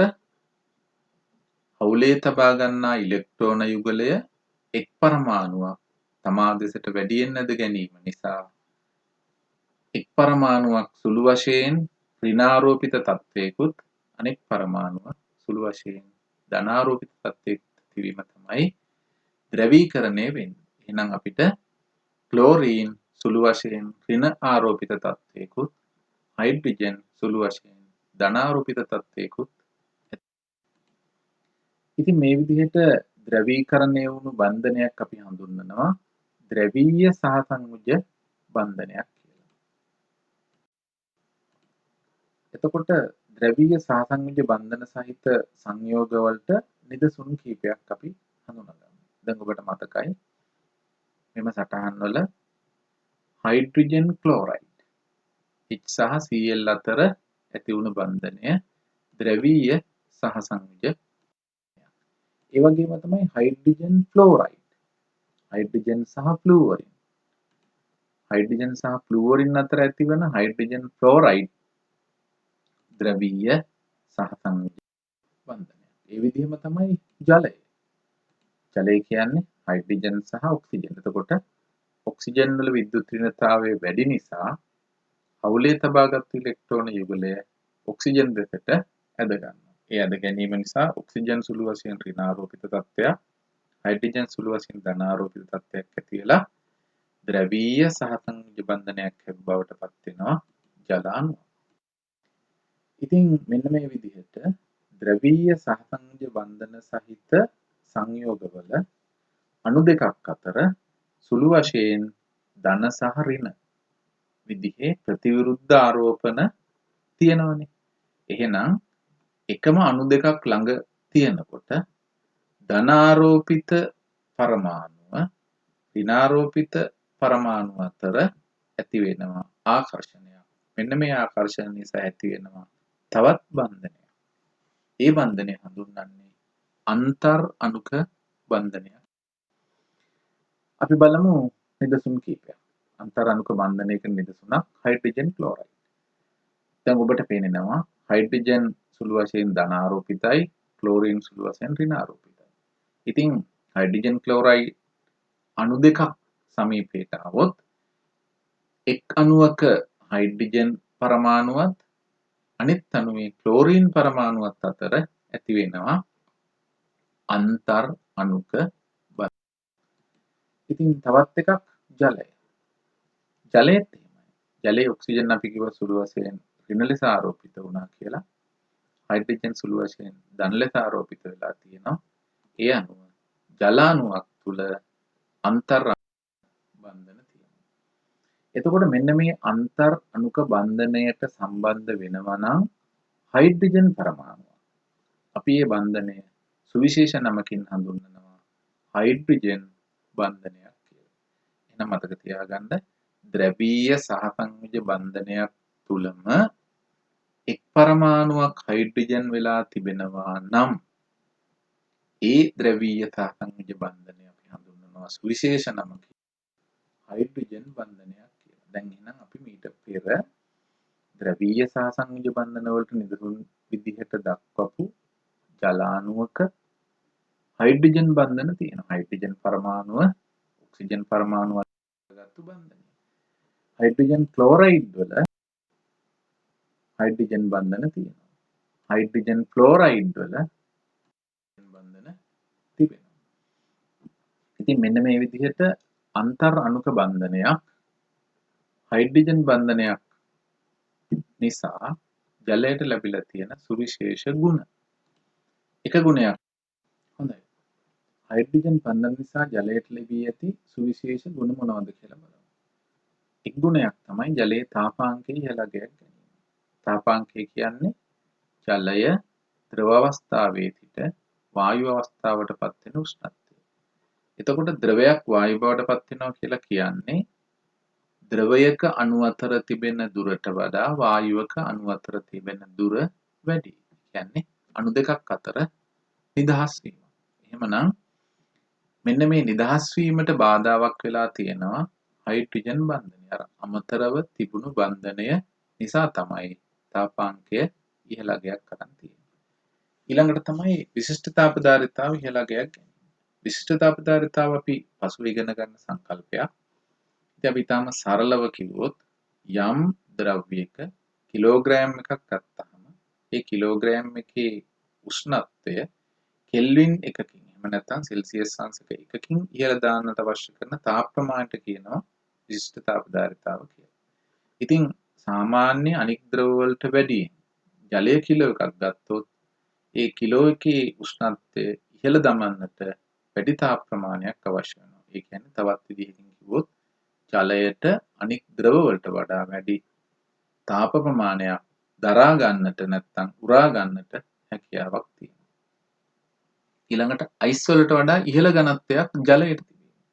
හවුලේ තබා ගන්නා ඉලෙක්ට්‍රෝන යුගලය එක් පරමාණුවක් තමා දෙසට වැඩියෙන් ඇද ගැනීම නිසා එක් පරමාණුවක් සුළු වශයෙන් ඍණාරෝපිත තත්ත්වයකුත් අනෙක් පරමාණුවක් සුළු වශයෙන් ධනාරෝපිත තත්ත්වයකට තිබීම තමයි ද්‍රවීකරණය වෙන්නේ. එහෙනම් අපිට ක්ලෝරින් සුළු වශයෙන් ඍණ ආරෝපිත තත්ත්වයකුත් හයිඩ්‍රජන් සුළු වශයෙන් ධනාරෝපිත තත්ත්වයකුත් ඉතින් මේ විදිහට ද්‍රවීකරණය වුණු බන්ධනයක් අපි හඳුන්වනවා ද්‍රවීය සහසංයෝජ බන්ධනයක් කියලා. එතකොට ද්‍රවීය සහසංයෝජ බන්ධන සහිත සංයෝග වලට නිදසුන් කිහිපයක් අපි හඳුනගන්නවා. දැන් ඔබට මතකයි මෙම සටහන් වල හයිඩ්‍රජන් ක්ලෝරයිඩ් H සහ Cl අතර ඇති වුණු බන්ධනය ද්‍රවීය සහසංයෝජ. ඒ වගේම තමයි හයිඩ්‍රජන් ෆ්ලෝරයිඩ්. හයිඩ්‍රජන් සහ ෆ්ලූවරින්. හයිඩ්‍රජන් සහ ෆ්ලූවරින් අතර ඇතිවන හයිඩ්‍රජන් ෆ්ලෝරයිඩ් ද්‍රවීය සහසංයෝජ බන්ධනය. ඒ විදිහම තමයි ජලය. ජලය කියන්නේ හයිඩ්‍රජන් සහ ඔක්සිජන්. එතකොට ඔක්සිජන් වල විද්‍යුත් ඍණතාවය වැඩි නිසා හවුලේ තබාගත් ඉලෙක්ට්‍රෝන යුගලය ඔක්සිජන් දෙසට ඇද ගන්නවා. ඒ ඇද ගැනීම නිසා ඔක්සිජන් සුළු වශයෙන් ඍණාරෝපිත තත්ත්වයක්, හයිඩ්‍රජන් සුළු වශයෙන් ධනාරෝපිත තත්ත්වයක් ඇති වෙලා ද්‍රවීය සහසංයෝජ බන්ධනයක් බවට පත් වෙනවා ජල අණුව. ඉතින් මෙන්න මේ විදිහට ද්‍රවීය සහසංයෝජ බන්ධන සහිත සංයෝගවල අණු දෙකක් අතර සුළු වශයෙන් ධන සහ ඍණ විදිහේ ප්‍රතිවිරුද්ධ ආරෝපණ තියෙනවනේ. එහෙනම් එකම අණු දෙකක් ළඟ තියෙනකොට ධනාරෝපිත පරමාණුව ඍණාරෝපිත පරමාණු අතර ඇති වෙනවා ආකර්ෂණයක්. මෙන්න මේ ආකර්ෂණ නිසා ඇති වෙනවා තවත් බන්ධනයක්. ඒ බන්ධනය හඳුන්වන්නේ අන්තර් අණුක බන්ධනයක්. අපි බලමු නිදසුන් කීපයක්. අන්තර් අණුක බන්ධනයක නිදසුනක් හයිඩ්‍රජන් ක්ලෝරයිඩ්. දැන් ඔබට පේනවා හයිඩ්‍රජන් සුළු වශයෙන් ධනාරෝපිතයි, ක්ලෝරින් සුළු වශයෙන් ඍණාරෝපිතයි. ඉතින් හයිඩ්‍රජන් ක්ලෝරයිඩ් අණු දෙකක් සමීපයට આવොත් එක් අණුවක හයිඩ්‍රජන් පරමාණුවත් අනිත් අණුවේ ක්ලෝරින් පරමාණුවත් අතර ඇති වෙනවා අන්තර් අණුක බල. ඉතින් තවත් එකක් ජලය. ජලයේත් එහෙමයි. ජලයේ ඔක්සිජන් අපි කිව්ව සුළු වශයෙන් ඍණ ලෙස ආරෝපිත වුණා කියලා. හයිඩ්‍රජන් සුළු වශයෙන් ධන ලෙස ආරෝපිත වෙලා තියෙනවා. ඒ අණුව ජල අණුවක් තුල අන්තර් බන්ධන තියෙනවා. එතකොට මෙන්න මේ අන්තර් අණුක බන්ධනයට සම්බන්ධ වෙනවා නම් හයිඩ්‍රජන් පරමාණුව. අපි මේ බන්ධනය සුවිශේෂ නමකින් හඳුන්වනවා හයිඩ්‍රජන් බන්ධනයක් කියලා. එහෙනම් මතක තියාගන්න ද්‍රවීය සහසංයෝජ බන්ධනයක් තුලම එක් පරමාණුවක් හයිඩ්‍රජන් වෙලා තිබෙනවා නම් ඒ ද්‍රවීය සහසංයෝජ බන්ධනය අපි හඳුන්වනවා සුවිශේෂ නමකින් හයිඩ්‍රජන් බන්ධනයක් කියලා. දැන් එහෙනම් අපි මීට පෙර ද්‍රවීය සහසංයෝජ බන්ධන වලට නිදසුන් විදිහට දක්වපු ජලාණුවක හයිඩ්‍රජන් බන්ධන තියෙනවා. හයිඩ්‍රජන් පරමාණුව ඔක්සිජන් පරමාණුව ගත්තු බන්ධනය. හයිඩ්‍රජන් ක්ලෝරයිඩ් වල හයිඩ්‍රජන් බන්ධන තියෙනවා. හයිඩ්‍රජන් ෆ්ලෝරයිඩ් වල බන්ධන තිබෙනවා. ඉතින් මෙන්න මේ විදිහට අන්තර් අණුක බන්ධනයක් හයිඩ්‍රජන් බන්ධනයක් නිසා ජලයට ලැබිලා තියෙන සුවිශේෂ ගුණ. එක ගුණයක් හොඳයි. හයිඩ්‍රජන් බන්ධන නිසා ජලයට ලැබී ඇති සුවිශේෂ ගුණ මොනවද කියලා බලමු. එක් ගුණයක් තමයි ජලයේ තාපාංකයේ ඉහළ ගයක් ගැනීම. තාපාංකය කියන්නේ ජලය ද්‍රව අවස්ථාවේ සිට වායු අවස්ථාවට පත් වෙන උෂ්ණත්වය. එතකොට ද්‍රවයක් වායු බවට පත් වෙනවා කියලා කියන්නේ ද්‍රවයක අණු අතර තිබෙන දුරට වඩා වායුවක අණු අතර තිබෙන දුර වැඩි. කියන්නේ අණු දෙකක් අතර නිදහස් වීම. එහෙමනම් මෙන්න මේ නිදහස් වීමට බාධාවක් වෙලා තියෙනවා හයිඩ්‍රජන් බන්ධනය. අර අමතරව තිබුණු බන්ධනය නිසා තමයි තාපාංකය ඉහළ අගයක් අරන් තියෙන්නේ. ඊළඟට තමයි විශිෂ්ට තාපධාරිතාව ඉහළ අගයක් ගැනීම. විශිෂ්ට තාපධාරිතාව අපි පසුව ඉගෙන ගන්න සංකල්පයක්. ඉතින් අපි තාම සරලව කිව්වොත් යම් ද්‍රව්‍යයක කිලෝග්‍රෑම් එකක් ගත්තාම ඒ කිලෝග්‍රෑම් එකේ උෂ්ණත්වය කෙල්වින් එකකින් එහෙම නැත්නම් සෙල්සියස් අංශක එකකින් ඉහළ දාන්නට අවශ්‍ය කරන තාප ප්‍රමාණයට කියනවා විශිෂ්ට තාපධාරිතාව කියලා. ඉතින් සාමාන්‍ය අනික් ද්‍රව වලට වැඩි ජලය කිලෝ එකක් ගත්තොත් ඒ කිලෝ එකේ උෂ්ණත්වය ඉහළ දමන්නට වැඩි තාප ප්‍රමාණයක් අවශ්‍ය වෙනවා. ඒ කියන්නේ තවත් විදිහකින් කිව්වොත් ජලයට අනික් ද්‍රව වලට වඩා වැඩි තාප ප්‍රමාණයක් දරා ගන්නට නැත්නම් උරා ගන්නට හැකියාවක් තියෙනවා. ඊළඟට අයිස් වලට වඩා ඉහළ ඝනත්වයක් ජලයට තිබෙනවා.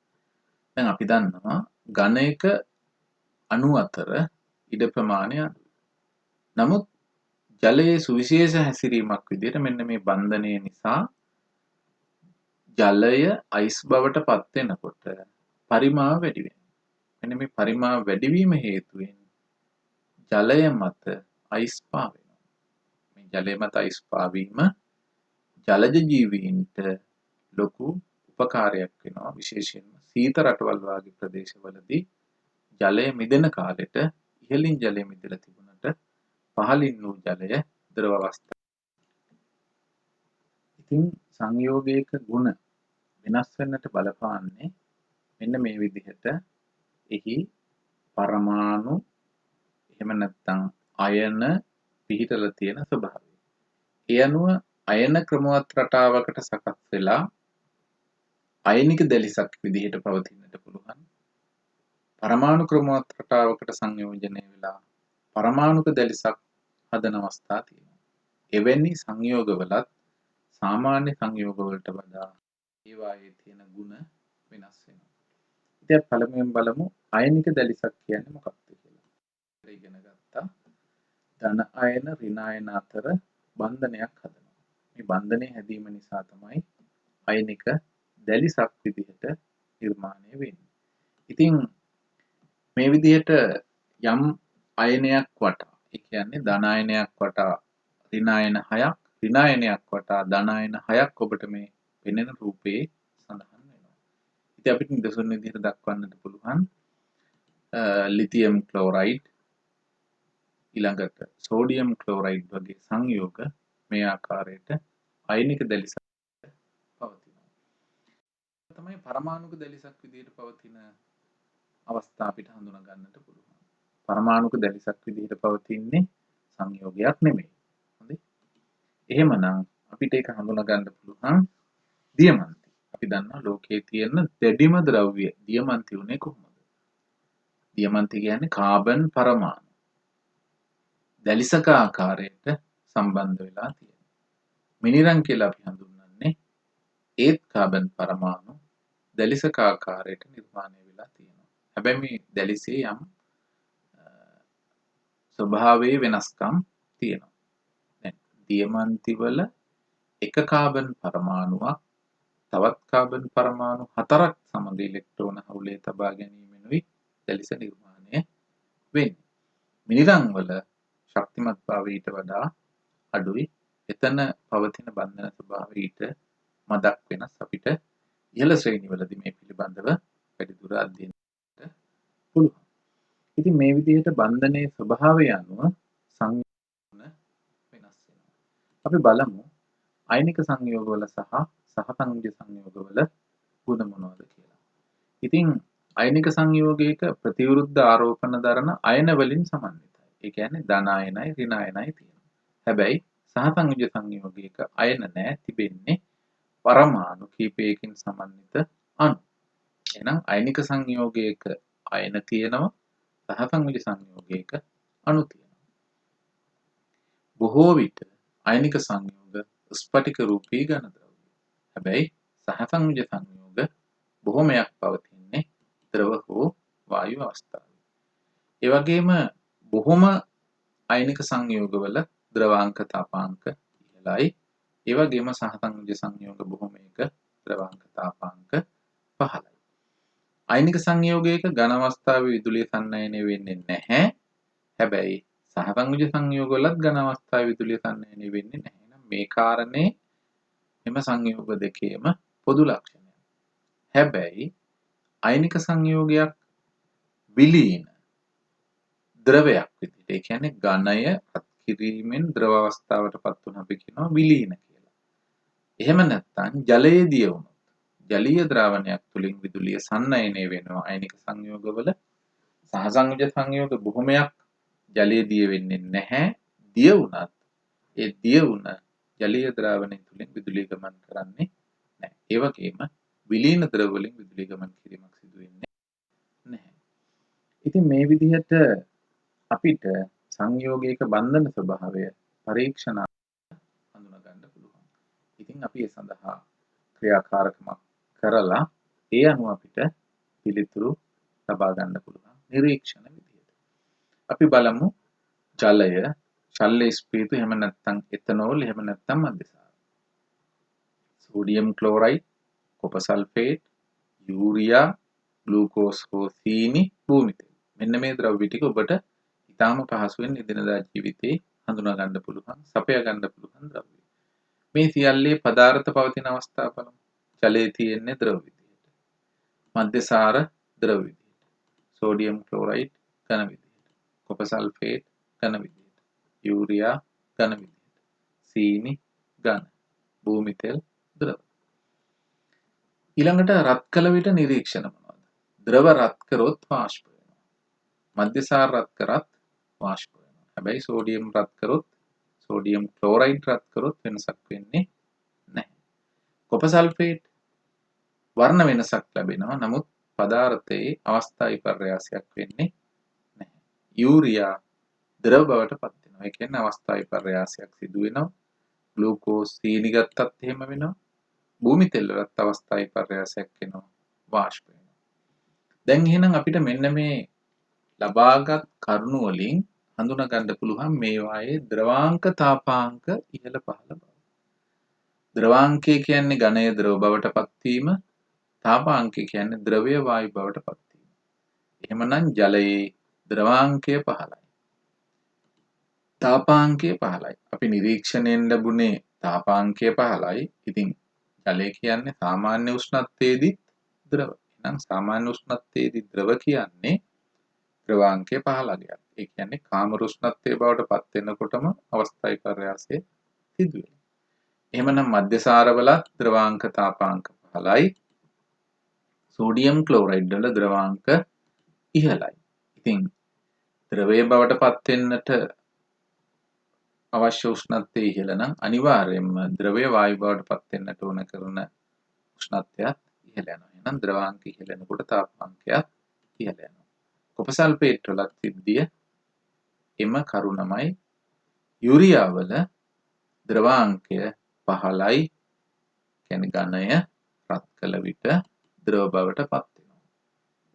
දැන් අපි දන්නවා ඝනයක අණු අතර ඉඩ ප්‍රමාණය අඩුයි. නමුත් ජලයේ සුවිශේෂ හැසිරීමක් විදිහට මෙන්න මේ බන්ධනය නිසා ජලය අයිස් බවට පත් වෙනකොට පරිමාව වැඩි වෙනවා. මෙන්න මේ පරිමාව වැඩිවීම හේතුවෙන් ජලය මත අයිස් පාවෙනවා. මේ ජලය මත අයිස් පාවීම ජලජ ජීවීන්ට ලොකු උපකාරයක් වෙනවා. විශේෂයෙන්ම සීත රටවල් වගේ ප්‍රදේශවලදී ජලය මිදෙන කාලෙට ඉහළින් ජලය මිදලා තිබුණට පහළින් වූ ජලය ද්‍රව අවස්ථාව. ඉතින් සංයෝගයක ගුණ වෙනස් වෙන්නට බලපාන්නේ මෙන්න මේ විදිහට එහි පරමාණු එහෙම නැත්නම් අයන පිහිටලා තියෙන ස්වභාවය. ඒ අනුව අයන ක්‍රමවත් රටාවකට සකස් වෙලා අයනික දැලිසක් විදිහට පවතින්නට පුළුවන්. පරමාණු ක්‍රමවත් රටාවකට සංයෝජනය වෙලා පරමාණුක දැලිසක් හදන අවස්ථා තියෙනවා. එවැනි සංයෝගවලත් සාමාන්‍ය සංයෝගවලට වඩා ඒවායේ තියෙන ගුණ වෙනස් වෙනවා. ඉතින් පළමුවෙන් බලමු අයනික දැලිසක් කියන්නේ මොකක්ද කියලා. ඉගෙන ගත්තා. ධන අයන ඍණ අයන අතර බන්ධනයක් හදනවා. මේ බන්ධනය හැදීම නිසා තමයි අයනික දැලිසක් විදිහට නිර්මාණය වෙන්නේ. ඉතින් මේ විදිහට යම් අයනයක් වටා ඒ කියන්නේ ධනායනයක් වටා ඍණායන 6ක්, ඍණායනයක් වටා ධනායන 6ක් ඔබට මේ පෙනෙන රූපයේ සඳහන් වෙනවා. ඉතින් අපිට නිදසුන් විදිහට දක්වන්නට පුළුවන් ලිතියම් ක්ලෝරයිඩ් ඊළඟට සෝඩියම් ක්ලෝරයිඩ් වගේ සංයෝග මේ ආකාරයට අයනික දැලිසක් පවතිනවා. තමයි පරමාණුක දැලිසක් විදිහට පවතින අවස්ථා අපිට හඳුනා ගන්නට පුළුවන්. පරමාණුක දැලිසක් විදිහට පවතින්නේ සංයෝගයක් නෙමෙයි. හරි? එහෙමනම් අපිට ඒක හඳුනා ගන්න පුළුවන් දියමන්ති. අපි දන්නවා ලෝකයේ තියෙන දැඩිම ද්‍රව්‍ය දියමන්ති උනේ කොහොමද? දියමන්ති කියන්නේ කාබන් පරමාණු. දැලිසක ආකාරයට සම්බන්ධ වෙලා තියෙනවා. මිනිරන් කියලා අපි හඳුන්වන්නේ ඒත් කාබන් පරමාණු දැලිසක ආකාරයට නිර්මාණය වෙලා තියෙනවා. හැබැයි මේ දැලිසේ යම් ස්වභාවයේ වෙනස්කම් තියෙනවා. දැන් දියමන්ති වල එක කාබන් පරමාණුවක් තවත් කාබන් පරමාණු 4ක් සමග ඉලෙක්ට්‍රෝන හවුලේ තබා ගැනීමෙනුයි දැලිස නිර්මාණය වෙන්නේ. මිනිරන් වල ශක්තිමත් භාවය ඊට වඩා අඩුයි. එතන පවතින බන්ධන ස්වභාවය ඊට මදක් වෙනස්. අපිට ඉහළ ශ්‍රේණිවලදී මේ පිළිබඳව වැඩිදුර අධ්‍යයනයට පුළුවන්. ඉතින් මේ විදිහට බන්ධනයේ ස්වභාවය අනුව සංයෝග වෙනස් වෙනවා. අපි බලමු අයනික සංයෝගවල සහ සහසංයුජ සංයෝගවල ගුණ මොනවද කියලා. ඉතින් අයනික සංයෝගයක ප්‍රතිවිරුද්ධ ආරෝපණ දරන අයන වලින් සමන්විතයි. ඒ කියන්නේ ධන අයනයි ඍණ අයනයි තියෙනවා. හැබැයි සහසංයුජ සංයෝගයක අයන නැහැ, තිබෙන්නේ පරමාණු කීපයකින් සමන්විත අණු. එහෙනම් අයනික සංයෝගයක අයන තියෙනවා, සහසංයුජ සංයෝගයක අණු තියෙනවා. බොහෝ විට අයනික සංයෝග ස්පටික රූපී ඝන ද්‍රව්‍ය. හැබැයි සහසංයුජ සංයෝග බොහොමයක් පවතින්නේ ද්‍රව හෝ වායු අවස්ථාවේ. ඒ වගේම බොහොම අයනික සංයෝගවල ද්‍රවාංක තාපාංක ඉහළයි. ඒ වගේම සහසංයුජ සංයෝග බොහොමයක ද්‍රවාංක තාපාංක පහළයි. අයනික සංයෝගයක ඝන අවස්ථාවේ විදුලිය සන්නයනය වෙන්නේ නැහැ. හැබැයි සහසංයුජ සංයෝගවලත් ඝන අවස්ථාවේ විදුලිය සන්නයනය වෙන්නේ නැහැ. එහෙනම් මේ කාරණේ එම සංයෝග දෙකේම පොදු ලක්ෂණයක්. හැබැයි අයනික සංයෝගයක් විලීන ද්‍රවයක් විදිහට, ඒ කියන්නේ ඝනය රත් කිරීමෙන් ද්‍රව අවස්ථාවට පත් වුණ අපි කියනවා විලීන කියලා. එහෙම නැත්නම් ජලයේ දිය වුණොත් ජලීය ද්‍රාවණයක් තුලින් විදුලිය සන්නයනය වෙනවා අයනික සංයෝගවල. සහසංයුජ සංයෝග බොහොමයක් ජලයේ දිය වෙන්නේ නැහැ. දිය වුණත් ඒ දිය වුණ ජලීය ද්‍රාවණය තුලින් විදුලිය ගමන් කරන්නේ නැහැ. ඒ වගේම විලීන ද්‍රව වලින් විදුලිය ගමන් කිරීමක් සිදු වෙන්නේ නැහැ. ඉතින් මේ විදිහට අපිට සංයෝගයක බන්ධන ස්වභාවය පරීක්ෂණ හඳුනා ගන්න පුළුවන්. ඉතින් අපි ඒ සඳහා ක්‍රියාකාරකමක් කරලා ඒ අනුව අපිට පිළිතුරු ලබා ගන්න පුළුවන් නිරීක්ෂණ විදිහට. අපි බලමු ජලය, ශල්‍ය ස්පීතු, එහෙම නැත්නම් එතනෝල්, එහෙම නැත්නම් මද්‍යසාර. Sodium chloride, copper sulphate, urea, glucose හෝ සීනි, භූමි තෙල්. මෙන්න මේ ද්‍රව්‍ය ටික ඔබට ඉතාම පහසුවෙන් එදිනදා ජීවිතේ හඳුනා ගන්න පුළුවන්, සපයා ගන්න පුළුවන් ද්‍රව්‍ය. මේ සියල්ලේ පදාර්ථ පවතින අවස්ථා බලමු. ජලයේ තියෙන්නේ ද්‍රව විදිහට. මද්‍යසාර ද්‍රව විදිහට. සෝඩියම් ක්ලෝරයිඩ් ඝන විදිහට. කොපර් සල්ෆේට් ඝන විදිහට. යූරියා ඝන විදිහට. සීනි ඝන. භූමි තෙල් ද්‍රව. ඊළඟට රත් කළ විට නිරීක්ෂණ මොනවද? ද්‍රව රත් කරොත් වාෂ්ප වෙනවා. මද්‍යසාර රත් කරත් වාෂ්ප වෙනවා. හැබැයි සෝඩියම් රත් කරොත්, සෝඩියම් ක්ලෝරයිඩ් රත් කරොත් වෙනසක් වෙන්නේ නැහැ. කොපර් සල්ෆේට් වර්ණ වෙනසක් ලැබෙනවා. නමුත් පදාර්ථයේ අවස්ථා විපර්යාසයක් වෙන්නේ නැහැ. යූරියා ද්‍රව බවට පත් වෙනවා. ඒ කියන්නේ අවස්ථා විපර්යාසයක් සිදු වෙනවා. ග්ලූකෝස් සීනි ගත්තත් එහෙම වෙනවා. භූමි තෙල් වලත් අවස්ථා විපර්යාසයක් වෙනවා. වාෂ්ප වෙනවා. දැන් එහෙනම් අපිට මෙන්න මේ ලබාගත් කරුණු වලින් හඳුනා ගන්න පුළුවන් මේවායේ ද්‍රවාංක තාපාංක ඉහළ පහළ බව. ද්‍රවාංකය කියන්නේ ඝනය ද්‍රව බවට පත්වීම, තාපාංකය කියන්නේ ද්‍රවය වායු බවට පත්වීම. එහෙමනම් ජලයේ ද්‍රවාංකය පහළයි. තාපාංකය 15යි. අපි නිරීක්ෂණයෙන් ලැබුණේ තාපාංකය 15යි. ඉතින් ජලය කියන්නේ සාමාන්‍ය උෂ්ණත්වයේදී ද්‍රව. එහෙනම් සාමාන්‍ය උෂ්ණත්වයේදී ද්‍රව කියන්නේ ද්‍රවාංකය 15ක්. ඒ කියන්නේ කාමර උෂ්ණත්වයේ බවට පත් වෙනකොටම අවස්ථා විපර්යාසය සිදු වෙනවා. එහෙමනම් මධ්‍යසාරවලත් ද්‍රවාංක තාපාංක 15යි. සෝඩියම් ක්ලෝරයිඩ් වල ද්‍රවාංක ඉහළයි. ඉතින් ද්‍රවයේ බවට පත් වෙන්නට අවශ්‍ය උෂ්ණත්වය ඉහළ නම් අනිවාර්යයෙන්ම ද්‍රවය වායු බවට පත් වෙන්නට ඕන කරන උෂ්ණත්වයත් ඉහළ යනවා. එහෙනම් ද්‍රවාංක ඉහළ යනකොට තාපාංකයත් ඉහළ යනවා. කොප සල්ෆේට් වලත් සිද්ධිය එම කරුණමයි. යුරියා වල ද්‍රවාංකය 15යි. කියන්නේ ඝනය රත් කළ විට ද්‍රව බවට පත් වෙනවා.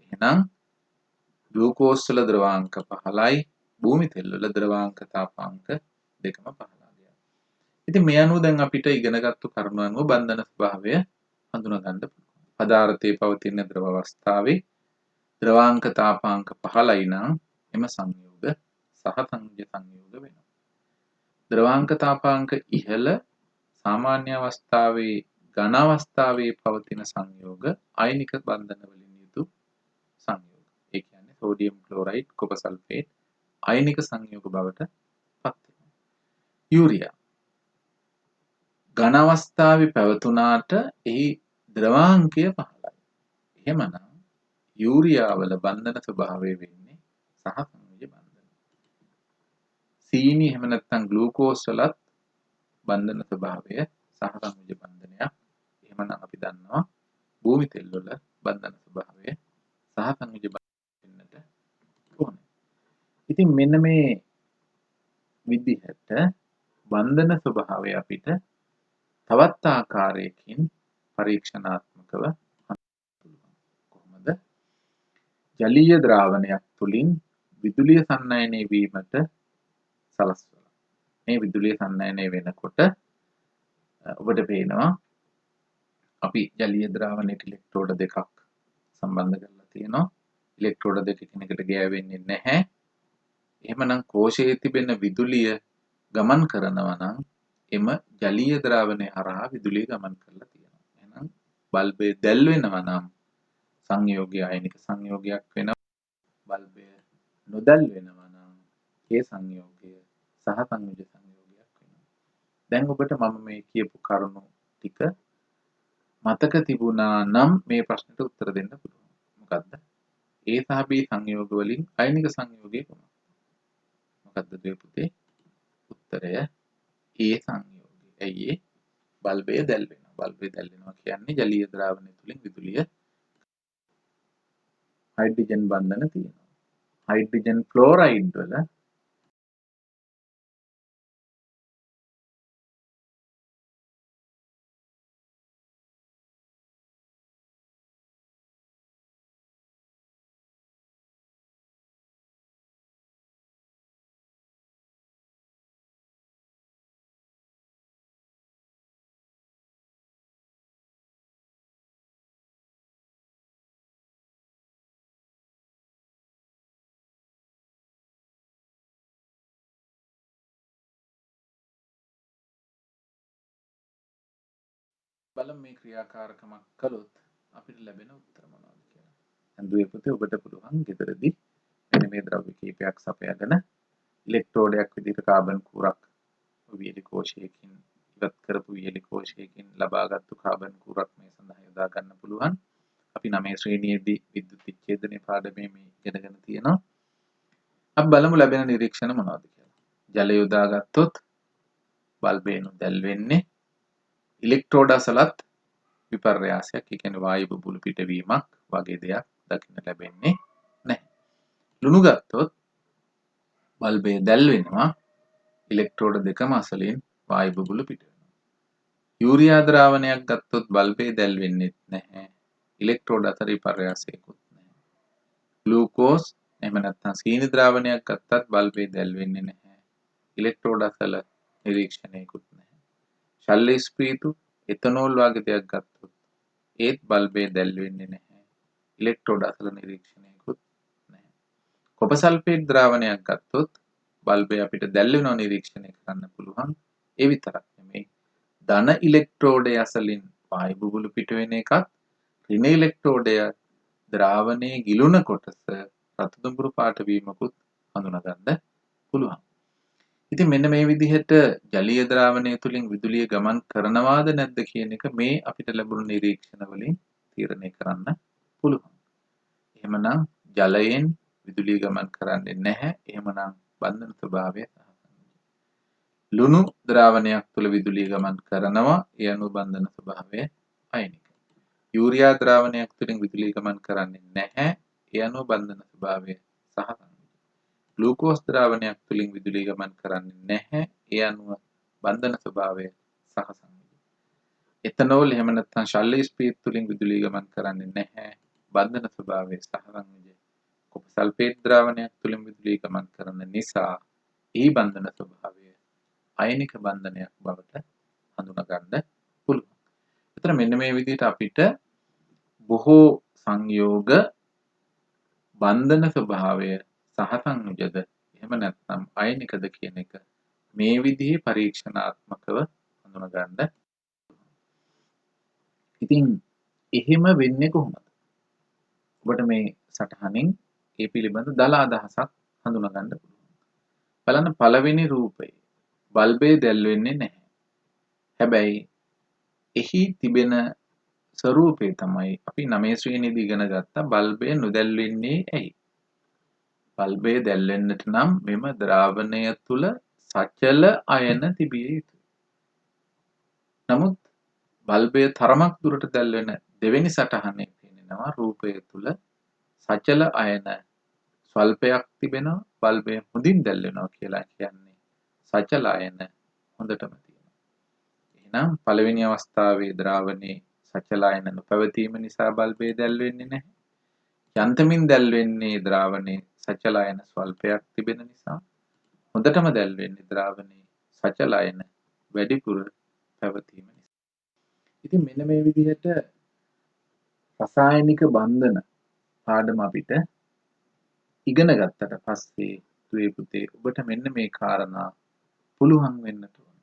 එහෙනම් ග්ලූකෝස් වල ද්‍රවාංක 15යි. භූමි තෙල් වල ද්‍රවාංක තාපාංක දෙකම 15යි. ඉතින් මේ අනුව දැන් අපිට ඉගෙනගත්තු කරුණු අනුව බන්ධන ස්වභාවය හඳුනා ගන්න පුළුවන්. පදාර්ථයේ පවතින ද්‍රව අවස්ථාවේ ද්‍රවාංක තාපාංක 15යි නම් එම සංයෝග සහ සංයුජ සංයෝග වෙනවා. ද්‍රවාංක තාපාංක ඉහළ සාමාන්‍ය අවස්ථාවේ ඝන අවස්ථාවේ පවතින සංයෝග අයනික බන්ධන වලින් යුතු සංයෝග. ඒ කියන්නේ සෝඩියම් ක්ලෝරයිඩ්, කොප සල්ෆේට් අයනික සංයෝග බවට පත් වෙනවා. යූරියා ඝන අවස්ථාවේ පැවතුනාට එහි ද්‍රවාංකය 15යි. එහෙමනම් යූරියා වල බන්ධන ස්වභාවය වෙන්නේ සහ සංයුජ බන්ධන. සීනි එහෙම නැත්නම් ග්ලූකෝස් වලත් බන්ධන ස්වභාවය සහ සංයුජ බන්ධනයක්. එහෙමනම් අපි දන්නවා භූමි තෙල් වල බන්ධන ස්වභාවය සහ සංයුජ බන්ධන වෙන්නට ඕනේ. ඉතින් මෙන්න මේ විදිහට බන්ධන ස්වභාවය අපිට තවත් ආකාරයකින් පරීක්ෂණාත්මකව කොහොමද ජලීය ද්‍රාවණයක් තුලින් විදුලිය සන්නයනය වීමට සලස්වලා. මේ විදුලිය සන්නයනය වෙනකොට ඔබට පේනවා අපි ජලීය ද්‍රාවණයට ඉලෙක්ට්‍රෝඩ දෙකක් සම්බන්ධ කරලා තියෙනවා. ඉලෙක්ට්‍රෝඩ දෙක එකිනෙකට ගෑවෙන්නේ නැහැ. එහෙමනම් කෝෂයේ තිබෙන විදුලිය ගමන් කරනවා නම් එම ජලීය ද්‍රාවණය හරහා විදුලිය ගමන් කරලා තියෙනවා. එහෙනම් බල්බය දැල් වෙනවා නම් සංයෝගය අයනික සංයෝගයක් වෙනවා. බල්බය නොදැල් වෙනවා නම් ඒ සංයෝගය සහ සංයුජ සංයෝගයක් වෙනවා. දැන් ඔබට මම මේ කියපු කරුණු ටික මතක තිබුණා නම් මේ ප්‍රශ්නෙට උත්තර දෙන්න පුළුවන්. මොකද්ද? A සහ B සංයෝග වලින් අයනික සංයෝගය කොහොමද? මොකද්ද දෙය පුතේ? උත්තරය A සංයෝගය. ඇයි ඒ? බල්බය දැල් වෙනවා. බල්බය දැල් වෙනවා කියන්නේ ජලීය ද්‍රාවණය තුලින් විදුලිය හයිඩ්‍රජන් බන්ධන තියෙනවා. හයිඩ්‍රජන් ක්ලෝරයිඩ් වල බලමු මේ ක්‍රියාකාරකමක් කළොත් අපිට ලැබෙන උත්තර මොනවද කියලා. අන්දුවේ පුතේ ඔබට පුළුවන් ගෙදරදී මෙන්න මේ ද්‍රව්‍ය කීපයක් සපයාගෙන ඉලෙක්ට්‍රෝඩයක් විදිහට කාබන් කුරක් වියලි කෝෂයකින් ඉවත් කරපු වියලි කෝෂයකින් ලබාගත්තු කාබන් කුරක් මේ සඳහා යොදා ගන්න පුළුවන්. අපි 9 ශ්‍රේණියේදී විද්‍යුත් විච්ඡේදනයේ පාඩමේ මේ ඉගෙනගෙන තියෙනවා. අපි බලමු ලැබෙන නිරීක්ෂණ මොනවද කියලා. ජලය යොදා ගත්තොත් බල්බේනු දැල් වෙන්නේ ඉලෙක්ට්‍රෝඩ අසලත් විපර්යාසයක්. ඒ කියන්නේ වායු බුබුලු පිටවීමක් වගේ දෙයක් දකින්න ලැබෙන්නේ නැහැ. ලුණු ගත්තොත් බල්බය දැල් වෙනවා ඉලෙක්ට්‍රෝඩ දෙකම අසලින් වායු බුබුලු පිට වෙනවා. යූරියා ද්‍රාවණයක් ගත්තොත් බල්බය දැල් වෙන්නේ නැහැ. ඉලෙක්ට්‍රෝඩ අතර විපර්යාසයකුත් නැහැ. ග්ලූකෝස් එහෙම නැත්නම් සීනි ද්‍රාවණයක් ගත්තත් බල්බය දැල් වෙන්නේ නැහැ. ඉලෙක්ට්‍රෝඩ අසල නිරීක්ෂණයකුත් නැහැ. ශල්‍ය ස්පීතු එතනෝල් වගේ දෙයක් ගත්තොත් ඒත් බල්බය දැල් වෙන්නේ නැහැ. ඉලෙක්ට්‍රෝඩ අසල නිරීක්ෂණයකුත් නැහැ. කොප සල්ෆේට් ද්‍රාවණයක් ගත්තොත් බල්බය අපිට දැල් වෙනව නිරීක්ෂණය කරන්න පුළුවන්. ඒ විතරක් නෙමෙයි ධන ඉලෙක්ට්‍රෝඩය අසලින් වායු බුබුලු පිට වෙන එකත් ඍණ ඉලෙක්ට්‍රෝඩය ද්‍රාවණයේ ගිලුන කොටස රතු දුඹුරු පාට වීමකුත් හඳුනා ගන්න පුළුවන්. ඉතින් මෙන්න මේ විදිහට ජලීය ද්‍රාවණය තුලින් විදුලිය ගමන් කරනවාද නැද්ද කියන එක මේ අපිට ලැබුණු නිරීක්ෂණ වලින් තීරණය කරන්න පුළුවන්. එහෙමනම් ජලයෙන් විදුලිය ගමන් කරන්නේ නැහැ. එහෙමනම් බන්ධන ස්වභාවය ලුණු ද්‍රාවණයක් තුළ විදුලිය ගමන් කරනවා. ඒ අනුව බන්ධන ස්වභාවය අයනික. යූරියා ද්‍රාවණයක් තුළින් විදුලිය ගමන් කරන්නේ නැහැ. ඒ අනුව බන්ධන ස්වභාවය සහසංයුජ. ග්ලූකෝස් ද්‍රාවණයක් තුළින් විදුලිය ගමන් කරන්නේ නැහැ. ඒ අනුව බන්ධන ස්වභාවය සහසංයුජ. එතනෝල් එහෙම නැත්නම් ශල්‍ය ස්පීඩ් තුළින් විදුලිය ගමන් කරන්නේ නැහැ. බන්ධන ස්වභාවය සහසංයුජ. කොප සල්ෆේට් ද්‍රාවණයක් තුළින් විදුලිය ගමන් කරන නිසා ඒ බන්ධන ස්වභාවය අයනික බන්ධනයක් බවට හඳුනා ගන්න පුළුවන්. එතන මෙන්න මේ විදිහට අපිට බොහෝ සංයෝග බන්ධන ස්වභාවය සහසංයුජද එහෙම නැත්නම් අයනිකද කියන එක මේ විදිහේ පරීක්ෂණාත්මකව හඳුනා ගන්න. ඉතින් එහෙම වෙන්නේ කොහොමද? ඔබට මේ සටහනින් ඒ පිළිබඳ දල අදහසක් හඳුනා ගන්න පුළුවන්. බලන්න පළවෙනි රූපයේ බල්බේ දැල් වෙන්නේ නැහැ. හැබැයි එහි තිබෙන ස්වરૂපය තමයි අපි 9 ශ්‍රේණියේදී ඉගෙන ගත්ත බල්බය නොදැල් වෙන්නේ ඇයි? බල්බය දැල් වෙන්නට නම් මෙම ද්‍රාවණය තුල සචල අයන තිබිය යුතුයි. නමුත් බල්බය තරමක් දුරට දැල් වෙන දෙවෙනි සටහනේ පෙනෙනවා රූපය තුල සචල අයන ස්වල්පයක් තිබෙනවා. බල්බය හොඳින් දැල් වෙනවා කියලා කියන්නේ සචල අයන හොඳටම තියෙනවා. එහෙනම් පළවෙනි අවස්ථාවේ ද්‍රාවණයේ සචල අයන නොපැවතීම නිසා බල්බය දැල් වෙන්නේ නැහැ. යන්තමින් දැල් වෙන්නේ ද්‍රාවණයේ සචල අයන ස්වල්පයක් තිබෙන නිසා. හොඳටම දැල් වෙන්නේ ද්‍රාවණයේ සචල අයන වැඩිපුර පැවතීම නිසා. ඉතින් මෙන්න මේ විදිහට රසායනික බන්ධන පාඩම අපිට ඉගෙන ගත්තට පස්සේ දුවේ පුතේ ඔබට මෙන්න මේ කාරණා පුළුවන් වෙන්න ඕන.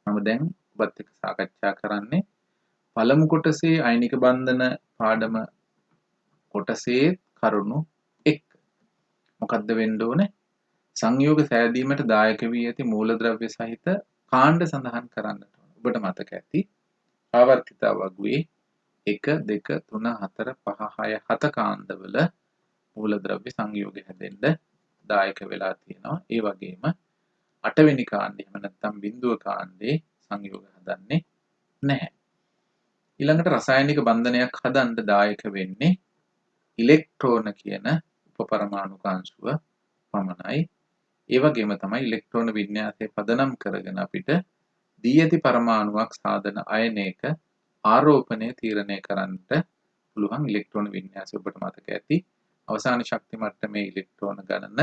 මම දැන් ඔබත් එක්ක සාකච්ඡා කරන්නේ පළමු කොටසේ අයනික බන්ධන පාඩම කොටසේ කරුණු එක්ක. මොකද්ද වෙන්න ඕනේ? සංයෝග සෑදීමට දායක වී ඇති මූලද්‍රව්‍ය සහිත කාණ්ඩ සඳහන් කරන්නට ඕන. ඔබට මතක ඇති ආවර්තිතා වගුවේ 1 2 3 4 5 6 7 කාණ්ඩවල මූලද්‍රව්‍ය සංයෝග හැදෙන්න දායක වෙලා තියෙනවා. ඒ වගේම 8 වෙනි කාණ්ඩේ එහෙම නැත්නම් බිඳුව කාණ්ඩේ සංයෝග හදන්නේ නැහැ. ඊළඟට රසායනික බන්ධනයක් හදන්න දායක වෙන්නේ ඉලෙක්ට්‍රෝන කියන උපපරමාණුක අංශුව පමණයි. ඒ වගේම තමයි ඉලෙක්ට්‍රෝන වින්‍යාසය පදනම් කරගෙන අපිට දී ඇති පරමාණුවක් සාධන අයනයක ආරෝපණය තීරණය කරන්නට පුළුවන් ඉලෙක්ට්‍රෝන වින්‍යාසය ඔබට මතක ඇති. අවසාන ශක්ති මට්ටමේ ඉලෙක්ට්‍රෝන ගණන